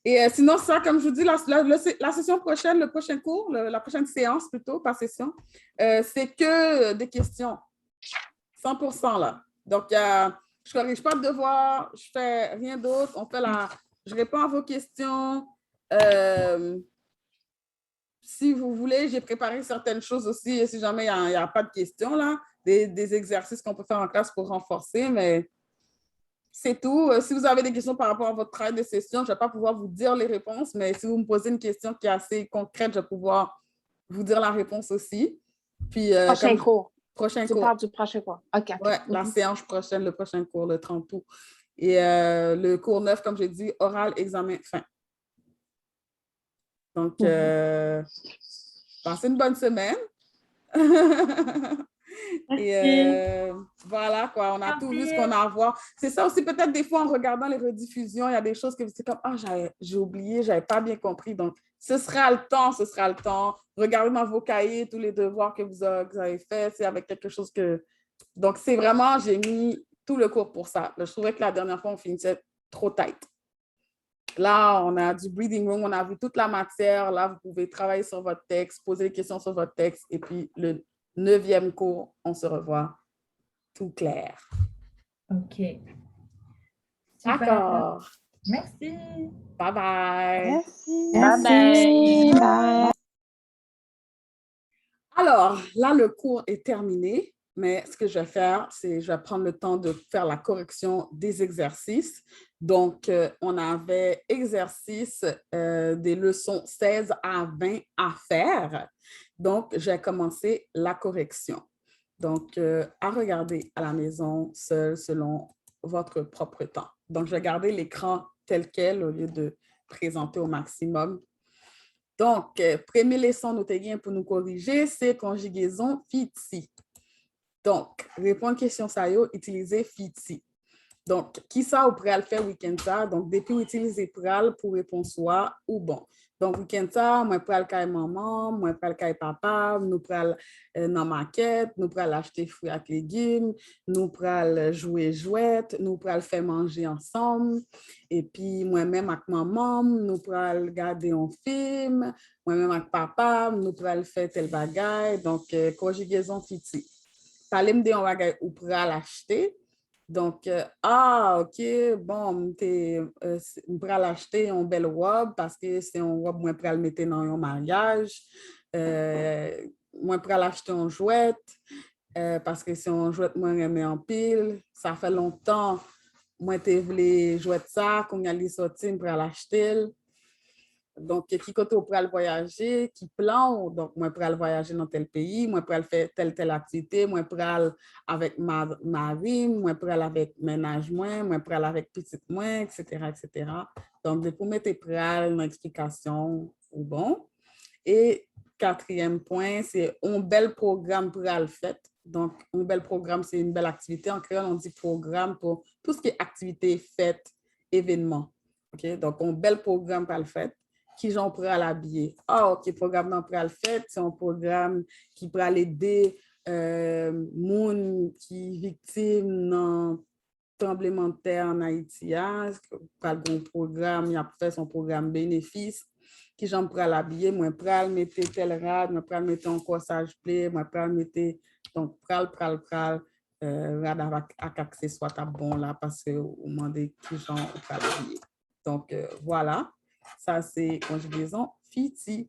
Et sinon, ça, comme je vous dis, la session prochaine, le prochain cours, la prochaine séance plutôt, par session, c'est que des questions. 100% là. Donc, je ne corrige pas de devoir, je ne fais rien d'autre. Je réponds à vos questions. Si vous voulez, j'ai préparé certaines choses aussi, si jamais il n'y a pas de questions, là, des exercices qu'on peut faire en classe pour renforcer, mais c'est tout. Si vous avez des questions par rapport à votre travail de session, je ne vais pas pouvoir vous dire les réponses, mais si vous me posez une question qui est assez concrète, je vais pouvoir vous dire la réponse aussi. Puis, prochain cours. Prochain tu cours. parles du prochain cours. OK. Oui, la séance prochaine, le prochain cours, le 30 août. Et le cours 9, comme j'ai dit, oral, examen, fin. Donc, passez une bonne semaine. Et voilà, quoi, on a tout vu ce qu'on a à voir. C'est ça aussi, peut-être des fois, en regardant les rediffusions, il y a des choses que c'est comme, ah, j'ai oublié, je n'avais pas bien compris. Donc, ce sera le temps. Regardez dans vos cahiers tous les devoirs que vous avez faits, c'est avec quelque chose que... Donc, c'est vraiment, j'ai mis tout le cours pour ça. Je trouvais que la dernière fois, on finissait trop tight. Là, on a du breathing room, on a vu toute la matière. Là, vous pouvez travailler sur votre texte, poser des questions sur votre texte. Et puis, le 9e cours, on se revoit tout clair. OK. D'accord. Merci. Bye-bye. Merci. Bye bye. Alors, là, le cours est terminé. Mais ce que je vais faire, c'est je vais prendre le temps de faire la correction des exercices. Donc, on avait exercices des leçons 16 à 20 à faire. Donc, j'ai commencé la correction. Donc, à regarder à la maison seul selon votre propre temps. Donc, je vais garder l'écran tel quel au lieu de présenter au maximum. Donc, premier leçon, notez bien pour nous corriger, c'est conjugaison fiti. Donc, répondre question ça yo, utilisez fiti. Donc, qui ça ou pral faire week-end ça? Donc, depuis utiliser pral pour répondre soit ou bon. Donc, week-end ça, moi pral kay maman, moi pral kay papa, nous pral dans market, nous pral acheter fruits et légumes, nous pral jouer jouet, nous pral faire manger ensemble. Et puis, moi-même avec maman, nous pral regarder un film, moi-même avec papa, nous pral faire tel bagay. Donc, conjugaison fiti. Parlez me de un bagay ou pral acheter. Donc, ok, bon, je vais acheter une belle robe parce que c'est une robe que je vais mettre dans un mariage. Moi, je vais acheter une jouet parce que c'est une jouet que je remets en pile. Ça fait longtemps moi, je voulais jouer ça, quand il y a sorti, je vais l'acheter. Donc, qui côté pour aller voyager, qui plan, donc moi pour aller voyager dans tel pays, moi pour aller faire telle activité, moi pour aller avec ma vie, moi pour aller avec ménage moi pour aller avec petite moi, etc., etc. Donc, pour mettre pour aller dans l'explication ou bon. Et quatrième point, c'est un bel programme pour aller faire. Donc, un bel programme, c'est une belle activité. En créole, on dit programme pour tout ce qui est activité, fête, événement. OK? Donc, un bel programme pour aller faire. Qui j'en pourrais l'habiller. Ah, OK, programme pour le fait, c'est un programme qui pourrait aider moun qui victime d'un tremblement de terre en Haïti. Par le programme, il a fait son programme bénéfice. Qui j'en pourrais l'habiller, moi pourrais mettre tel rad, moi pourrais mettre un corsage play, moi pourrais mettre donc rad avec accessoire ta bon là parce que vous demandez qui j'en pourrais l'habiller. Donc voilà. Ça, c'est conjugaison fiti.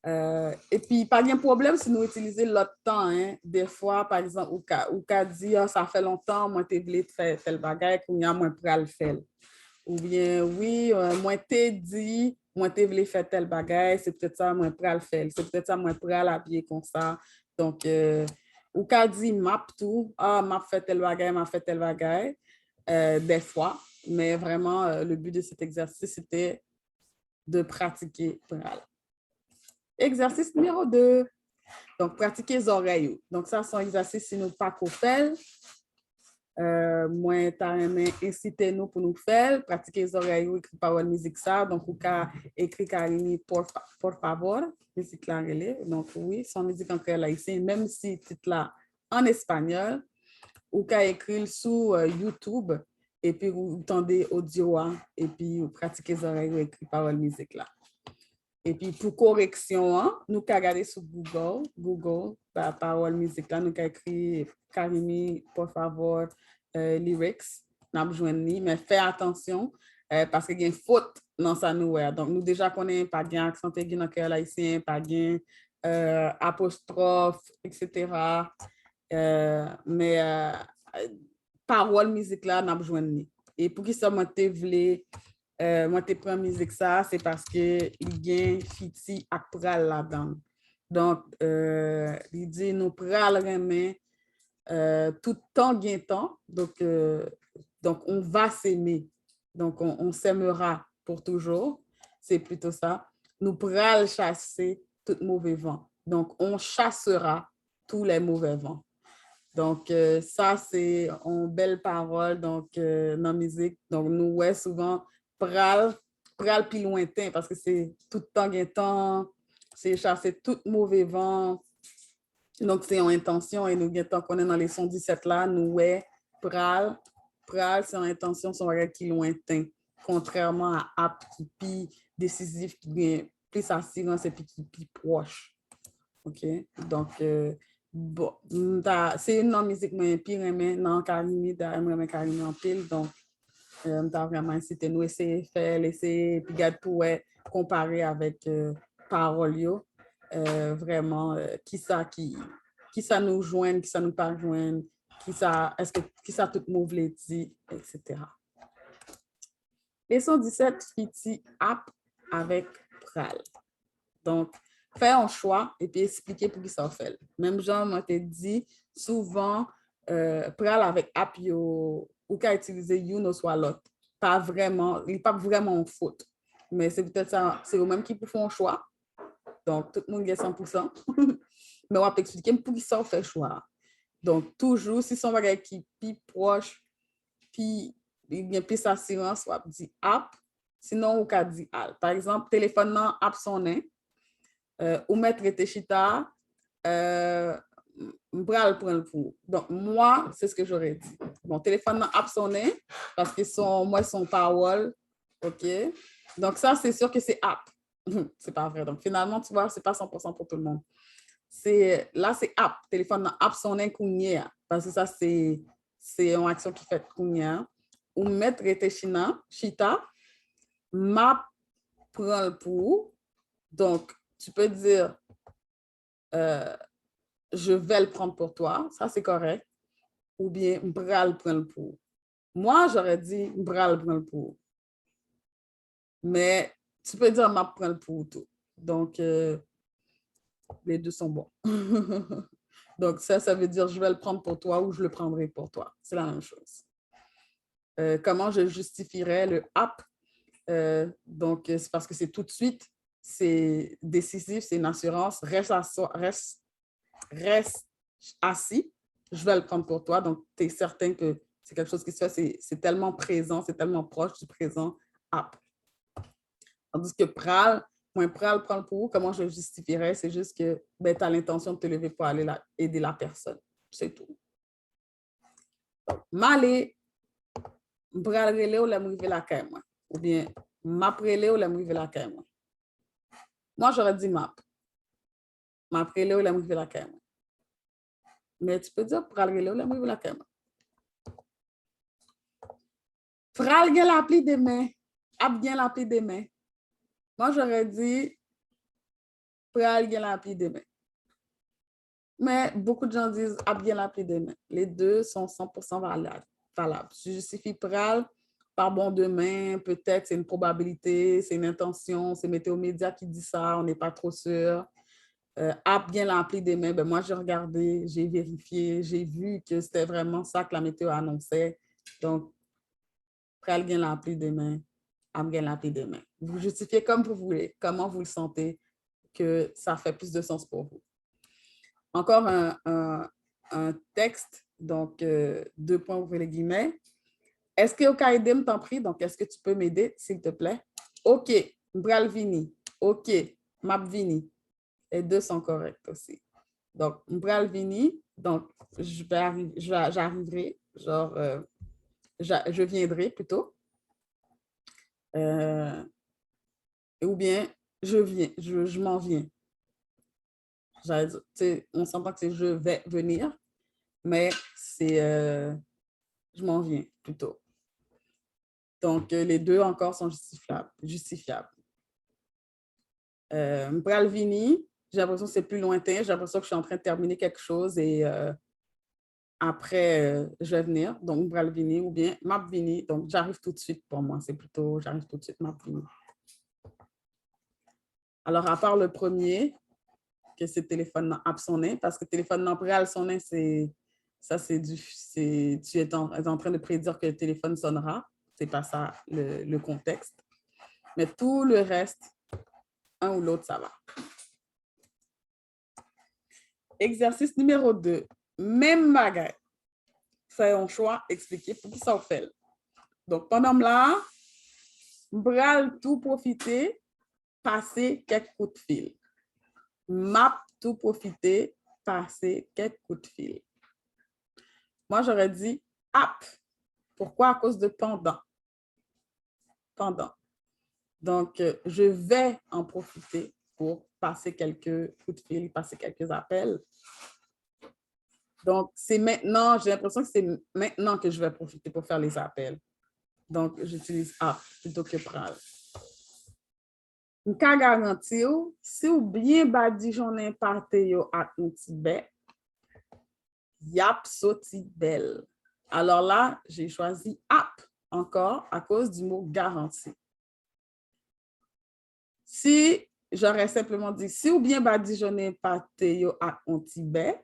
Et puis, pas de problème si nous utilisons l'autre temps. Hein. Des fois, par exemple, ou ka dit, oh, ça fait longtemps, moi, tu voulais faire tel bagage, qu'on y a moins pour le faire. Ou bien, oui, moi, tu dit, moi, tu voulais faire tel bagage, c'est peut-être ça, moi, pour le faire. C'est peut-être ça, moi, pour l'habiller comme ça. Donc, ou ka dit, map tout, ah, map fait tel bagage, map fait tel bagage. Des fois. Mais vraiment, le but de cet exercice, c'était de pratiquer pral. Exercice numéro 2. Donc, pratiquer les oreilles. Donc, ça, c'est un exercice si nous pas qu'on fait. Moi, tu as incité nous pour nous faire. Pratiquer les oreilles, écrire parole musique ça. Donc, on a écrit Karimi por favor. Musique là, donc, oui, son musique en créole haïtien, même si titre là en espagnol. Ou a écrit sur YouTube. Et puis, vous entendez audio, et puis vous pratiquez les oreilles, vous écrivez parole musique là. Et puis, pour correction, nous avons regardé sur Google, par parole musique là, nous avons écrit Karimi, por favor, lyrics, nous avons joint, mais faites attention, parce qu'il y a une faute dans ça nous. Donc, nous déjà connaissons pas de accent aigu dans le créole haïtien, pas de apostrophe, etc. Mais parole musique là n'a besoin de. Et pour qui ça moi te voulais moi te prends musique ça c'est parce que il y a fiti ak pral là-dedans. Donc il dit nous pral remet tout temps gain temps donc on va s'aimer. Donc on s'aimera pour toujours. C'est plutôt ça. Nous pral chasser tout mauvais vent. Donc on chassera tous les mauvais vents. Donc, ça, c'est une belle parole donc, dans la musique. Donc, nous, ouais, souvent, pral plus lointain parce que c'est tout le temps, c'est chasser tout mauvais vent. Donc, c'est en intention et nous, qu'on est dans les 117 là, nous, ouais, pral, c'est en intention, c'est un regard qui est lointain. Contrairement à app qui est plus décisif, qui est plus assurance et puis qui est plus proche. OK? Donc, bon, c'est une musique mais pire mais non Karimi Karimi en pile donc t'as vraiment incité nous essayer faire laisser puis garde pour comparer avec parole yo vraiment qui ça nous joindre qui ça nous pas joindre qui ça est-ce que qui ça tout mot veut dire etc. Leçon 17 fiti app avec pral. Donc faire un choix et puis expliquer pour qui ça fait. Même genre, moi, te dit souvent, pral avec app yo, ou qu'à utiliser une soit l'autre. Pas vraiment, il n'est pas vraiment en faute. Mais c'est peut-être ça, c'est eux-mêmes qui font un choix. Donc, tout le monde est 100%. Mais on va expliquer pour qui ça fait choix. Donc, toujours, si son bagage qui est plus proche, puis il y a plus assurance, on dit app. Sinon, on peut dire al. Par exemple, téléphone non app sonné, ou mettre chita, bral prendre pour. Donc, moi, c'est ce que j'aurais dit. Bon, téléphone non app sonné, parce que moi, son parole, OK? Donc, ça, c'est sûr que c'est app. C'est pas vrai. Donc, finalement, tu vois, c'est pas 100% pour tout le monde. Là, c'est app. Téléphone non app sonné kounya. Parce que ça, c'est une action qui fait kounya. Ou mettre chita, m'a prend le pour. Donc, tu peux dire je vais le prendre pour toi, ça c'est correct. Ou bien bral prend le pour. Moi, j'aurais dit bral prend le pour. Mais tu peux dire m'a prend le pour tout. Donc, les deux sont bons. Donc, ça veut dire je vais le prendre pour toi ou je le prendrai pour toi. C'est la même chose. Comment je justifierais le app? Donc, c'est parce que c'est tout de suite, c'est décisif, c'est une assurance. Reste assis, je vais le prendre pour toi. Donc, tu es certain que c'est quelque chose qui se fait, c'est tellement présent, c'est tellement proche du présent app. Tandis que pral prendre pour vous, comment je le justifierais? C'est juste que ben, tu as l'intention de te lever pour aller aider la personne. C'est tout. Donc, m'aller, bral relé ou la m'rive la caille, moi. Ou bien, map relé ou la m'rive la caille, moi. Moi, j'aurais dit map. Map relé ou la m'rive la caille, moi. Mais tu peux dire pral relé ou la m'rive la caille, moi. Pral gen l'appli demain. Ap gen l'appli demain. Moi, j'aurais dit pral gen l'appli demain. Mais beaucoup de gens disent ap gen l'appli demain. Les deux sont 100% valables. Je justifie pral par bon demain, peut-être c'est une probabilité, c'est une intention, c'est Météo Média qui dit ça, on n'est pas trop sûr. Ap gen l'appli demain, ben moi j'ai regardé, j'ai vérifié, j'ai vu que c'était vraiment ça que la météo annonçait. Donc, pral gen l'appli demain, ap gen l'appli demain. Vous justifiez comme vous voulez, comment vous le sentez, que ça fait plus de sens pour vous. Encore un texte, donc 2 points ouvrez les guillemets. Est-ce que Okaïdem t'en prie? Donc, est-ce que tu peux m'aider, s'il te plaît? OK, Mbral Vini. OK, Map Vini. Les deux sont corrects aussi. Donc, Mbral Vini, donc j'arriverai, genre, je viendrai plutôt. Ou bien, je viens, je m'en viens. On s'entend que c'est je vais venir, mais c'est je m'en viens plutôt. Donc, les deux encore sont justifiables. Mbral Vini, j'ai l'impression que c'est plus lointain, j'ai l'impression que je suis en train de terminer quelque chose et après, je vais venir. Donc, Mbral Vini ou bien Map Vini. Donc, j'arrive tout de suite pour moi. C'est plutôt, j'arrive tout de suite, Map Vini. Alors, à part le premier, que c'est téléphone app sonné, parce que téléphone non pral sonné, tu es en train de prédire que le téléphone sonnera. C'est pas ça le contexte. Mais tout le reste, un ou l'autre, ça va. Exercice numéro 2. Même bagaille. Fais un choix, expliquer pour qui ça fait. Donc, pendant là, bral tout profiter, passer quelques coups de fil. Map tout profiter, passer quelques coups de fil. Moi, j'aurais dit app. Pourquoi? À cause de pendant. Pendant. Donc, je vais en profiter pour passer quelques coups de fil, passer quelques appels. Donc, c'est maintenant, j'ai l'impression que c'est maintenant que je vais profiter pour faire les appels. Donc, j'utilise app plutôt que pral. Je peux garantir, si vous bien badigeonnez parté yo ak un tibet, yap soti belle. Alors là, j'ai choisi app encore à cause du mot garantie. Si j'aurais simplement dit, si ou bien badigeonnez parté yo ak un tibet,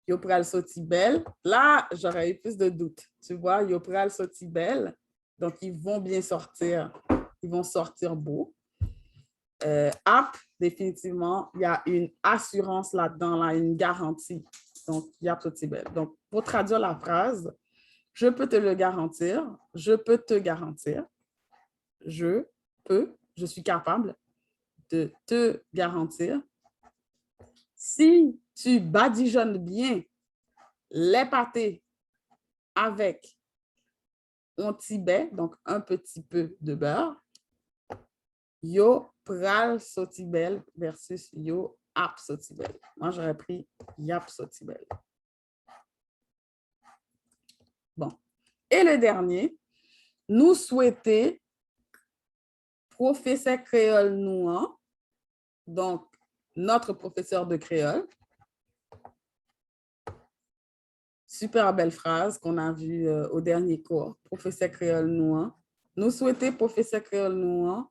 yo pral soti belle, là, j'aurais eu plus de doutes. Tu vois, yo pral soti belle, donc ils vont bien sortir, ils vont sortir beau. App, définitivement, il y a une assurance là-dedans, là, une garantie. Donc, Yap Sotibel. Donc, pour traduire la phrase, je peux te le garantir, je peux te garantir, je suis capable de te garantir. Si tu badigeonnes bien les pâtés avec un tibet, donc un petit peu de beurre, yo pral sotibel versus yo ap sotibel. Moi, j'aurais pris yap sotibel. Bon. Et le dernier, nous souhaiter professeur créole nous, donc notre professeur de créole. Super belle phrase qu'on a vue au dernier cours. Professeur créole nous. Nous souhaiter professeur créole nous,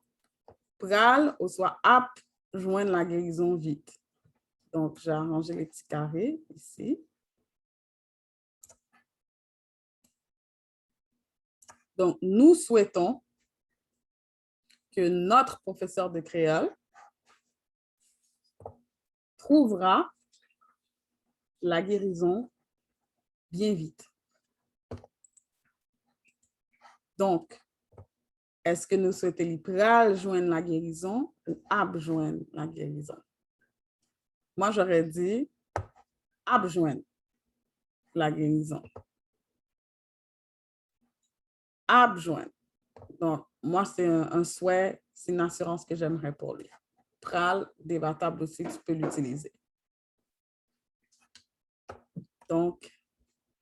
pral ou soit ap joindre la guérison vite. Donc, j'ai arrangé les petits carrés ici. Donc, nous souhaitons que notre professeur de créole trouvera la guérison bien vite. Donc, est-ce que nous souhaitons les pral joindre la guérison ou ap joindre la guérison? Moi, j'aurais dit ap joindre la guérison. Ap joindre. Donc, moi, c'est un souhait, c'est une assurance que j'aimerais pour lui. Pral, débattable aussi, tu peux l'utiliser. Donc,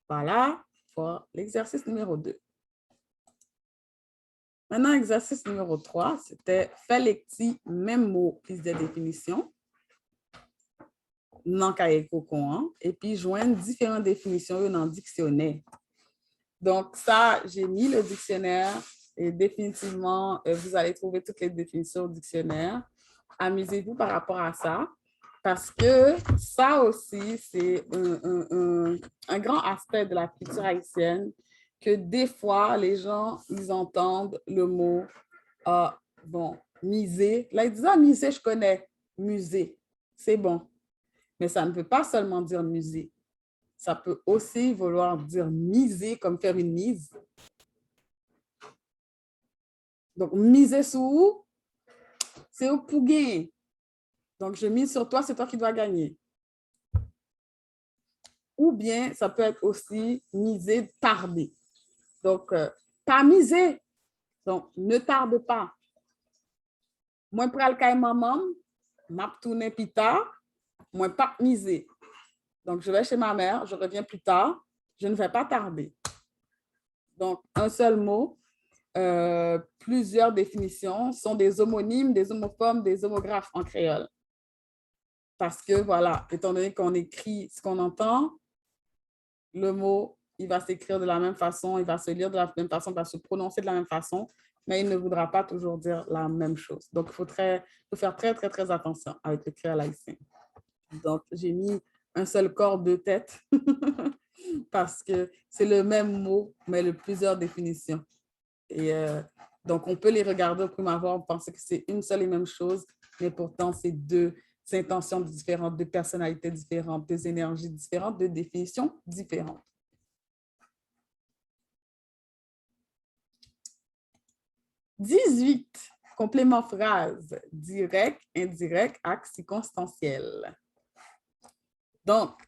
voilà pour l'exercice numéro 2. Maintenant, exercice numéro 3, c'était faire les petits mêmes mots plus des définitions dans cahier cocon et puis joindre différentes définitions dans le dictionnaire. Donc, ça, j'ai mis le dictionnaire et définitivement, vous allez trouver toutes les définitions au dictionnaire. Amusez-vous par rapport à ça parce que ça aussi, c'est un grand aspect de la culture haïtienne que des fois, les gens, ils entendent le mot miser. Là, ils disent, miser, je connais. Musée, c'est bon. Mais ça ne veut pas seulement dire musée. Ça peut aussi vouloir dire miser, comme faire une mise. Donc, miser sur où? C'est au pour gagner. Donc, je mise sur toi, c'est toi qui dois gagner. Ou bien, ça peut être aussi miser, tarder. Donc, pas miser. Donc, ne tarde pas. Moi, pral kay maman, m'a tourné plus tard, moi, pas miser. Donc, je vais chez ma mère, je reviens plus tard, je ne vais pas tarder. Donc, un seul mot, plusieurs définitions sont des homonymes, des homophones, des homographes en créole. Parce que, voilà, étant donné qu'on écrit ce qu'on entend, le mot, il va s'écrire de la même façon, il va se lire de la même façon, il va se prononcer de la même façon, mais il ne voudra pas toujours dire la même chose. Donc, il faut faire très, très, très attention avec le créole haïtien. Donc, j'ai mis un seul corps, deux têtes, parce que c'est le même mot, mais de plusieurs définitions. Et donc, on peut les regarder au prime abord, penser que c'est une seule et même chose, mais pourtant, c'est deux intentions différentes, deux personnalités différentes, deux énergies différentes, deux définitions différentes. « 18. Complément phrase. Direct, indirect, axe circonstanciel. » Donc,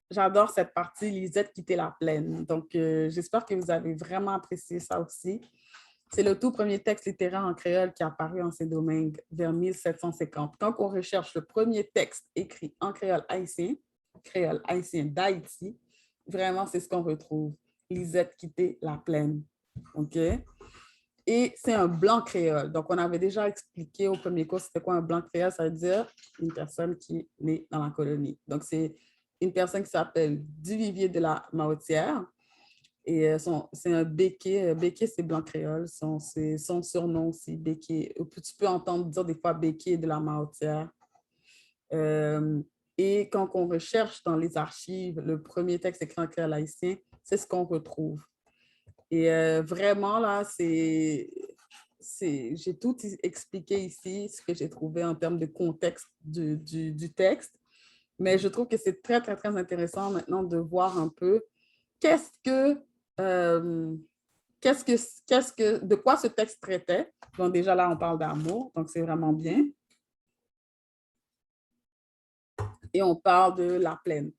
j'adore cette partie, Lisette quitter la plaine. Donc, j'espère que vous avez vraiment apprécié ça aussi. C'est le tout premier texte littéraire en créole qui est apparu en Saint-Domingue vers 1750. Quand on recherche le premier texte écrit en créole haïtien d'Haïti, vraiment, c'est ce qu'on retrouve. Lisette quitter la plaine. OK? Et c'est un blanc créole. Donc, on avait déjà expliqué au premier cours c'était quoi un blanc créole. Ça veut dire une personne qui est née dans la colonie. Donc, c'est une personne qui s'appelle Duvivier de la Mahotière. Et c'est un béquet. Béquet, c'est blanc créole. C'est son surnom aussi, béquet. Tu peux entendre dire des fois béquet de la Mahotière. Et quand on recherche dans les archives, le premier texte écrit en créole haïtien, c'est ce qu'on retrouve. Et vraiment, là, j'ai tout expliqué ici, ce que j'ai trouvé en termes de contexte du texte. Mais je trouve que c'est très, très, très intéressant maintenant de voir un peu de quoi ce texte traitait. Donc, déjà là, on parle d'amour, donc c'est vraiment bien. Et on parle de la plaine.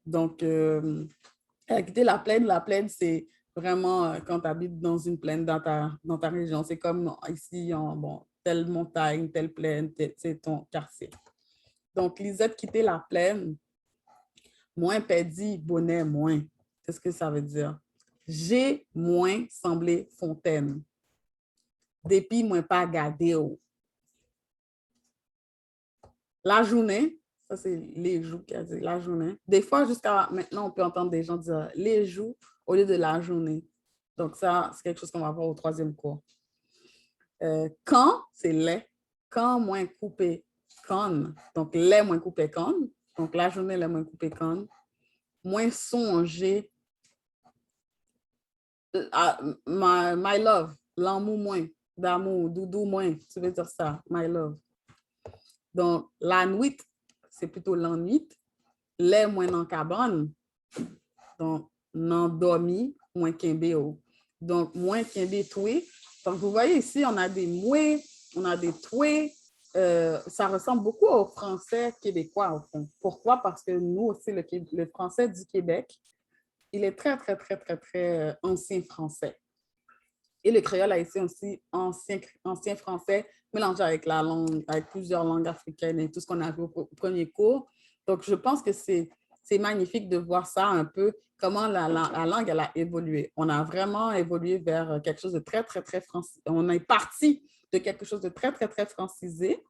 Donc, quitter la plaine, c'est vraiment quand tu habites dans une plaine dans ta région. C'est comme ici, bon, telle montagne, telle plaine, c'est ton quartier. Donc, Lisette, quitter la plaine, moins pédi, bonnet, moins. Qu'est-ce que ça veut dire? J'ai moins semblé fontaine. Depuis, moins pas gardé. La journée, ça c'est les jours qui a dit la journée. Des fois, jusqu'à maintenant, on peut entendre des gens dire les jours au lieu de la journée. Donc, ça, c'est quelque chose qu'on va voir au 3e cours. Quand, c'est les. Quand moins coupé, con. Donc, les moins coupé, con. Donc, la journée, les moins coupé, con. Moins songer. My love. L'amour moins. D'amour. Doudou moins. Tu veux dire ça. My love. Donc, la nuit, c'est plutôt l'ennui. Les moins dans cabane. Donc, non dormi, moins kembe. Donc, moins kembe toué. Donc, vous voyez ici, on a des mouets, on a des toués. Ça ressemble beaucoup au français québécois, au fond. Pourquoi? Parce que nous aussi, le français du Québec, il est très, très, très, très, très ancien français. Et le créole haïtien aussi, ancien français, mélangé avec la langue, avec plusieurs langues africaines et tout ce qu'on a vu au premier cours. Donc, je pense que c'est magnifique de voir ça un peu, comment la langue, elle a évolué. On a vraiment évolué vers quelque chose de très, très, très francisé. On est parti de quelque chose de très, très, très francisé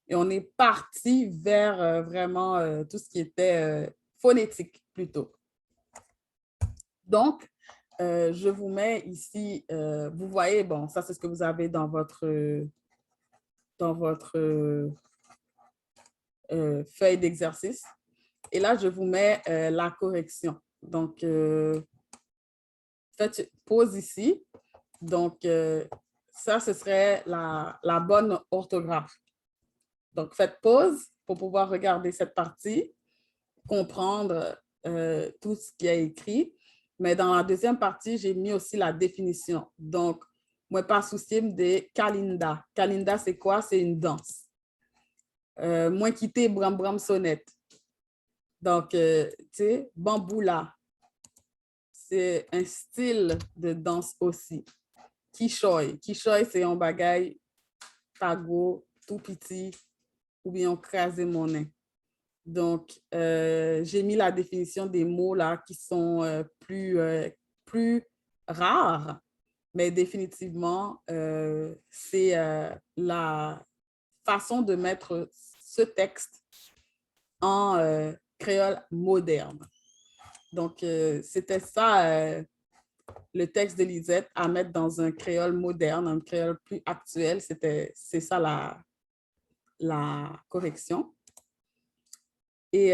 et on est parti vers vraiment tout ce qui était phonétique plutôt. Donc, je vous mets ici, vous voyez, bon, ça c'est ce que vous avez dans votre feuille d'exercice. Et là, je vous mets la correction. Donc, faites pause ici. Donc, ça, ce serait la bonne orthographe. Donc, faites pause pour pouvoir regarder cette partie, comprendre tout ce qui est écrit. Mais dans la deuxième partie, j'ai mis aussi la définition. Donc, moi, pas soucier de Kalinda. Kalinda, c'est quoi? C'est une danse. Moi, quitter Bram Bram Sonnette. Donc, tu sais, Bamboula, c'est un style de danse aussi. Kishoy. Kishoy, c'est un bagay pago, tout petit, ou bien crasé mon nez. Donc, j'ai mis la définition des mots là qui sont plus rares, mais définitivement, c'est la façon de mettre ce texte en créole moderne. Donc, c'était ça, le texte de Lisette, à mettre dans un créole moderne, un créole plus actuel. C'est ça la correction. Et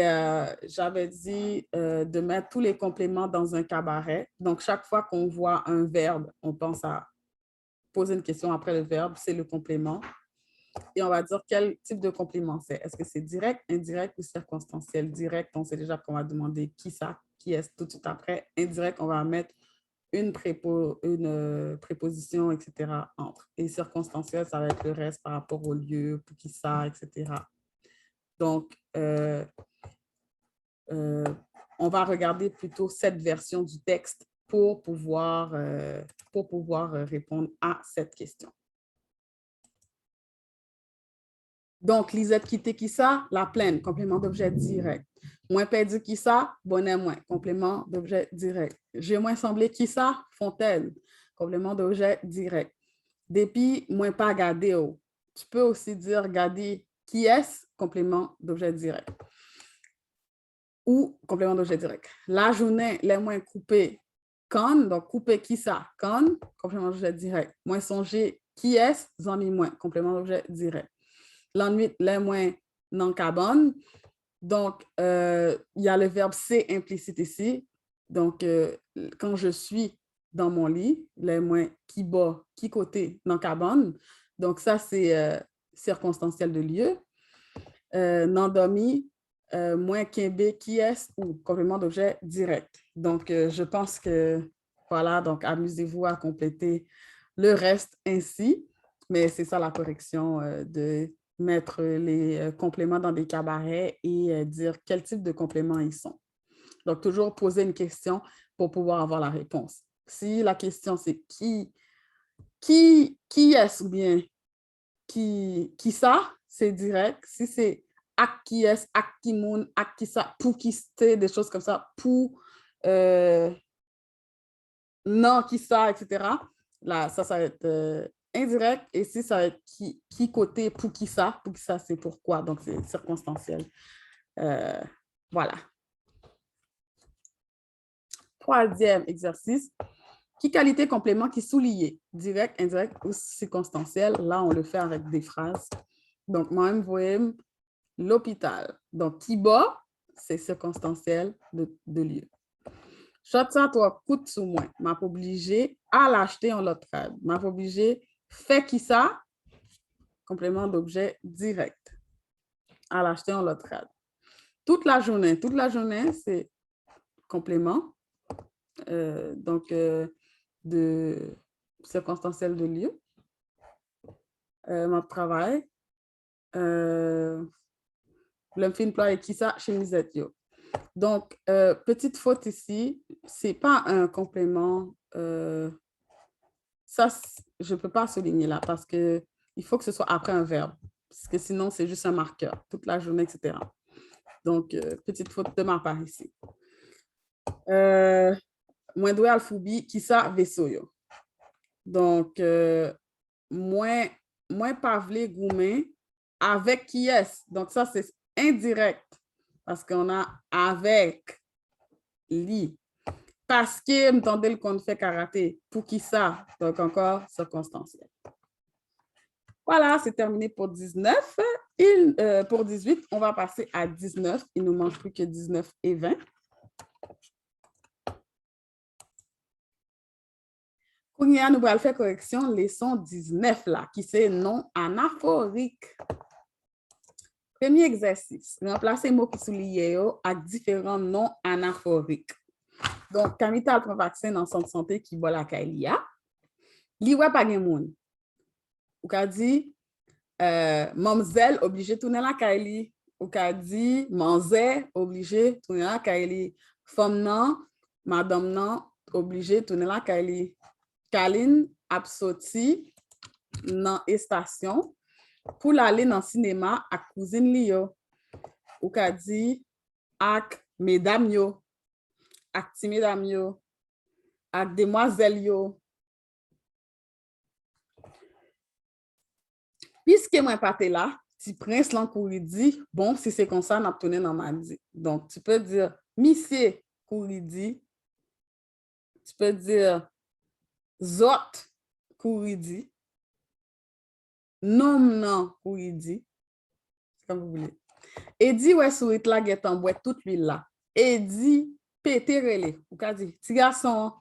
j'avais dit de mettre tous les compléments dans un cabaret. Donc, chaque fois qu'on voit un verbe, on pense à poser une question après le verbe, c'est le complément. Et on va dire quel type de complément c'est. Est-ce que c'est direct, indirect ou circonstanciel? Direct, on sait déjà qu'on va demander qui ça, qui est tout de suite après. Indirect, on va mettre une préposition, etc. entre. Et circonstanciel, ça va être le reste par rapport au lieu, pour qui ça, etc. Donc, on va regarder plutôt cette version du texte pour pouvoir répondre à cette question. Donc, Lisette quitter qui ça? La plaine, complément d'objet direct. Moins perdu qui ça? Bonnet moins, complément d'objet direct. J'ai moins semblé qui ça? Fontaine, complément d'objet direct. Depuis, moins pas gardé. Tu peux aussi dire garder qui est-ce? Complément d'objet direct. Ou complément d'objet direct. La journée, les moins coupés, quand, donc couper qui ça? Quand, complément d'objet direct. Moins songer qui est-ce? Zami moins, complément d'objet direct. L'ennui, les moins non cabane. Donc, il y a le verbe c'est implicite ici. Donc, quand je suis dans mon lit, les moins qui bas, qui côté, non cabane. Donc, ça, c'est circonstanciel de lieu. Non dormi, moins Kembe, qui est ou complément d'objet direct. Donc, je pense que, voilà, donc amusez-vous à compléter le reste ainsi, mais c'est ça la correction de mettre les compléments dans des cabarets et dire quel type de compléments ils sont. Donc, toujours poser une question pour pouvoir avoir la réponse. Si la question, c'est qui est-ce ou bien qui ça, c'est direct. Si c'est ak qui est, ak qui moun, ak qui ça, pour qui c'est, des choses comme ça, pour non qui ça, etc. Là, ça va être indirect. Et si ça va être qui côté, pour qui ça, c'est pourquoi. Donc, c'est circonstanciel. Voilà. Troisième exercice. Qui qualité complément qui souligne, direct, indirect ou circonstanciel. Là, on le fait avec des phrases. Donc, moi-même, vous voyez, l'hôpital. Donc, qui bat, c'est circonstanciel de lieu. Chot ça, toi, coûte sous moi. M'a pas obligé à l'acheter en l'autre trad. M'a pas obligé fait qui ça, complément d'objet direct. À l'acheter en l'autre trad. Toute la journée, c'est complément. De circonstanciel de lieu. Mon travail. Le film plat et qui ça, chemisette yo. Donc, petite faute ici, c'est pas un complément. Ça, je ne peux pas souligner là parce qu'il faut que ce soit après un verbe. Parce que sinon, c'est juste un marqueur, toute la journée, etc. Donc, petite faute de ma part ici. Moins doué alphubi, qui ça, vaisseau yo. Donc, moins pavlé gourmet avec qui est. Donc, ça, c'est indirect parce qu'on a avec li. Parce que, m'entendez qu'on fait karaté. Pour qui ça? Donc, encore circonstanciel. Voilà, c'est terminé pour 19. Pour 18, on va passer à 19. Il ne nous manque plus que 19 et 20. Kounia, nous allons faire correction leçon 19 là, qui c'est non anaphorique. Premier exercice, remplacer mot qui souligne avec différents noms anaphoriques. Donc, Kamita prend vaccin dans son santé qui boit la kailia. Li wè pa gen moun. Ou ka di, mamzel obligé tourner la kaili. Ou ka di, manzè obligé tourner la kaili. Femme nan, madame nan obligé tourner la kaili. Kaline ap soti nan estasyon pou l'aller dans cinéma ak cousine li yo. Ou ka di ak mesdames yo, ak ti mesdames yo, ak demoiselles yo. Puisque moi pas là, ti prince lan kouri di, bon, si c'est comme ça, n'a tourné dans ma di. Donc, tu peux dire monsieur kouri di, tu peux dire zot kouri di, nom nan kouri di, comme vous voulez. Et dit ouais sourit la get en boîte toute l'huile là. Et dit pété relé. Ou ka di ti garçon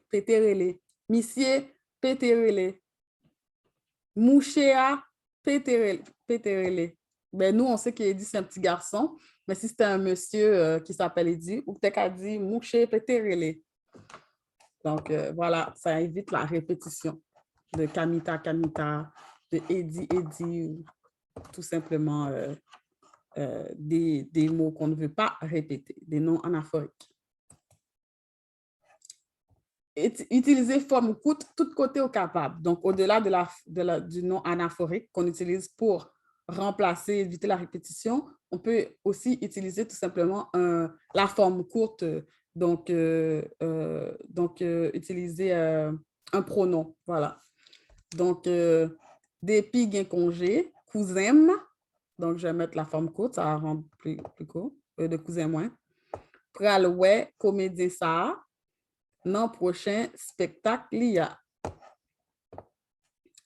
pété relé. Monsieur pété relé. Mouchéa pété relé. Ben nous on sait qu'Edi c'est un petit garçon, mais si c'était un monsieur qui s'appelle Edi, ou peut-être qu'à dit mouché pété relé. Donc voilà, ça évite la répétition de Kamita, de Edi, ou tout simplement des mots qu'on ne veut pas répéter, des noms anaphoriques. Utiliser forme coûte tout côté au capable. Donc, au-delà du nom anaphorique qu'on utilise pour remplacer, éviter la répétition, on peut aussi utiliser tout simplement la forme courte. Donc, utiliser un pronom. Voilà. Donc, depuis gain congé, cousin. Donc, je vais mettre la forme courte, ça va rendre plus court. De cousin moins. Pral ouais, comédien ça. Non, prochain spectacle, il y a.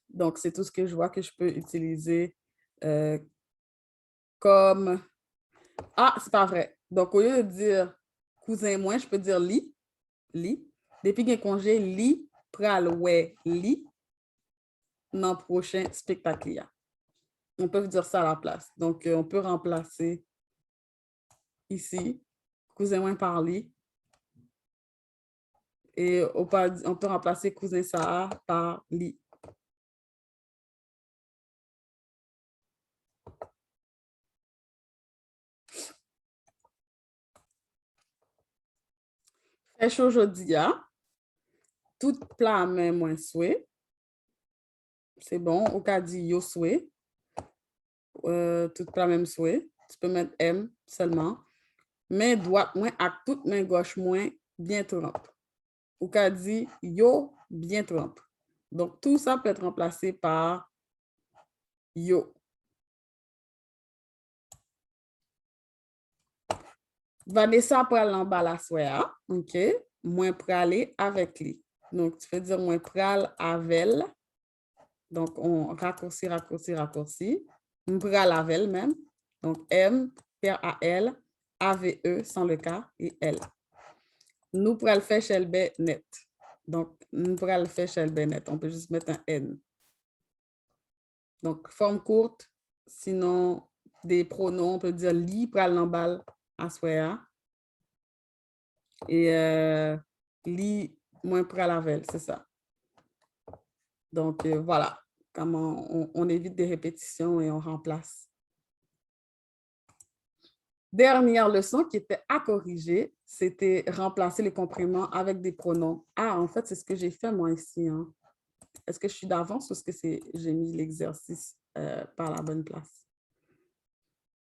Donc, c'est tout ce que je vois que je peux utiliser comme... Ah, c'est pas vrai. Donc, au lieu de dire cousin moins, je peux dire li. Depuis qu'il y a congé, li, pral ouais, li. Non, prochain spectacle, il y a. On peut dire ça à la place. Donc, on peut remplacer ici, cousin moins parler. Et on peut remplacer cousin ça par li. Fait chaud aujourd'hui, tout plat mais moins souhait. C'est bon, au cas dit yo souhait. Tout plat même souhait. Tu peux mettre M seulement. Main droite moins avec toute main gauche moins bien trempe. Au cas dit yo bien trempe. Donc tout ça peut être remplacé par yo. Vanessa pral en bas la soya, ok? Moins praler avec lui. Donc, tu peux dire moins pral avec. Donc, on raccourcit, raccourci, raccourci. Pral avec même. Donc, M, P-R-A-L, A-V-E, sans le K, et L. Nous pral faire chelbe net. Donc, nous pral faire chelbe net. On peut juste mettre un N. Donc, forme courte. Sinon, des pronoms, on peut dire li pral en bas à soya. Et li moins pral avec, c'est ça. Donc, voilà comment on évite des répétitions et on remplace. Dernière leçon qui était à corriger, c'était remplacer les compléments avec des pronoms. Ah, en fait, c'est ce que j'ai fait moi ici. Hein. Est-ce que je suis d'avance ou est-ce que j'ai mis l'exercice par la bonne place?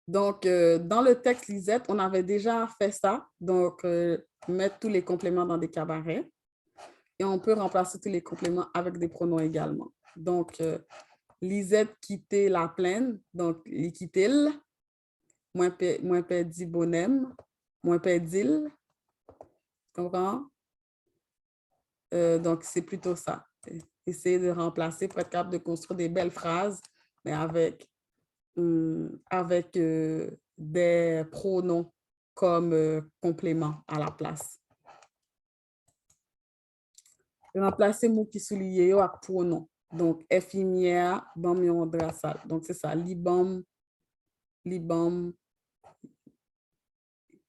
Donc, dans le texte Lisette, on avait déjà fait ça. Donc, mettre tous les compléments dans des cabarets. Et on peut remplacer tous les compléments avec des pronoms également. Donc, Lisette quittait la plaine. Donc, il quittait. Moi, dit bonhomme. Moi, dit. Comprends? Donc, c'est plutôt ça. Essayer de remplacer pour être capable de construire des belles phrases, mais avec des pronoms comme complément à la place. Remplacer mot qui souligne avec pronom. Donc, infirmière, bam yon drasal. Donc, c'est ça. Libam, libam,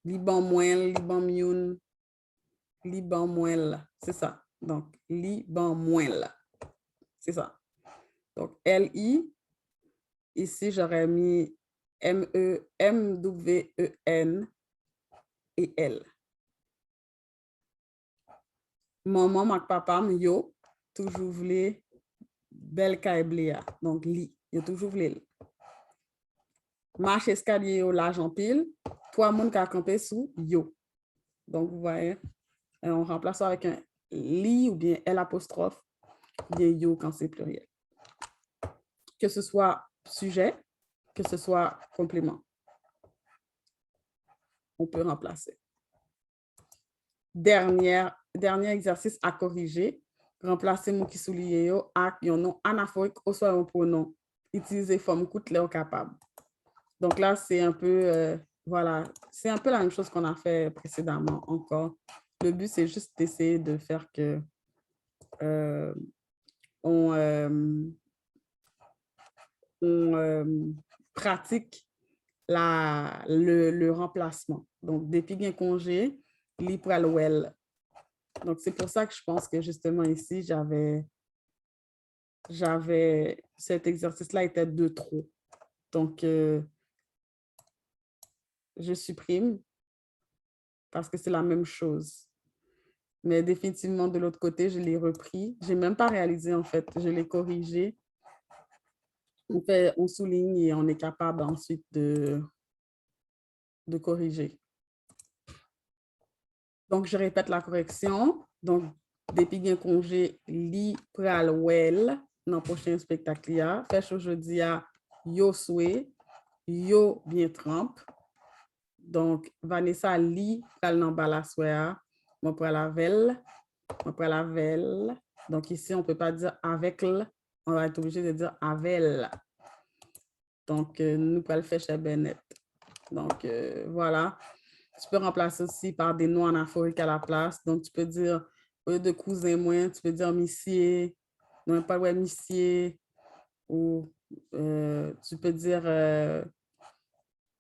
libam moelle, libam youn, libam moelle. C'est ça. Donc, libam moelle. C'est ça. Donc, L-I. Ici, j'aurais mis M-E, M-W-E-N et L. Maman, mak papa, yo, toujours voulé bel kaibléa. Donc, li, yo toujours voulé. Marche escalier yo l'argent pile, trois moun ka campé sous yo. Donc, vous voyez, on remplace ça avec un li ou bien L apostrophe, ou bien yo quand c'est pluriel. Que ce soit sujet, que ce soit complément. On peut remplacer. Dernier exercice à corriger. Remplacer mot qui souligne yo avec un nom anaphorique ou soit un pronom. Utiliser forme courte là au capable. Donc là, c'est un peu, voilà, c'est un peu la même chose qu'on a fait précédemment encore. Le but, c'est juste d'essayer de faire que on pratique le remplacement. Donc, depuis qu'il y a un congé, li pral wel. Donc, c'est pour ça que je pense que justement ici, cet exercice-là était de trop. Donc, je supprime parce que c'est la même chose. Mais définitivement, de l'autre côté, je l'ai repris. Je n'ai même pas réalisé, en fait. Je l'ai corrigé. On souligne et on est capable ensuite de corriger. Donc, je répète la correction. Donc, depuis qu'il y a un congé, li pral wel dans le prochain spectacle. Fait aujourd'hui à yo souhait, yo bien trempe. Donc, Vanessa li pral nan bala soya, moi pral lavel. Donc, ici, on ne peut pas dire avec l, on va être obligé de dire avec. Donc, nous pral faire chez Bennett. Donc, voilà. Tu peux remplacer aussi par des noms anaphoriques à la place. Donc, tu peux dire, au lieu de cousin moins, tu peux dire missier, non pas ouais, missier, ou tu peux dire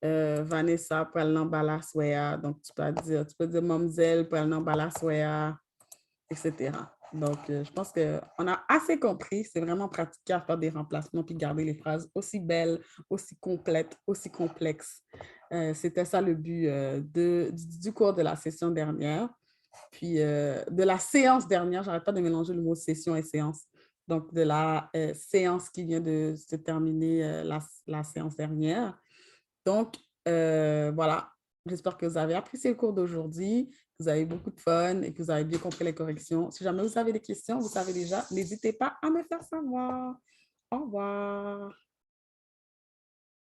Vanessa pour le nom Balaswea. Donc, tu peux dire Mamzelle pour le nom Balaswea, etc. Donc, je pense qu'on a assez compris. C'est vraiment pratiquer à faire des remplacements puis garder les phrases aussi belles, aussi complètes, aussi complexes. C'était ça le but du cours de la session dernière. Puis, de la séance dernière, j'arrête pas de mélanger le mot session et séance. Donc, de la séance qui vient de se terminer la séance dernière. Donc, voilà, j'espère que vous avez apprécié le cours d'aujourd'hui, que vous avez beaucoup de fun et que vous avez bien compris les corrections. Si jamais vous avez des questions, vous savez déjà, n'hésitez pas à me faire savoir. Au revoir.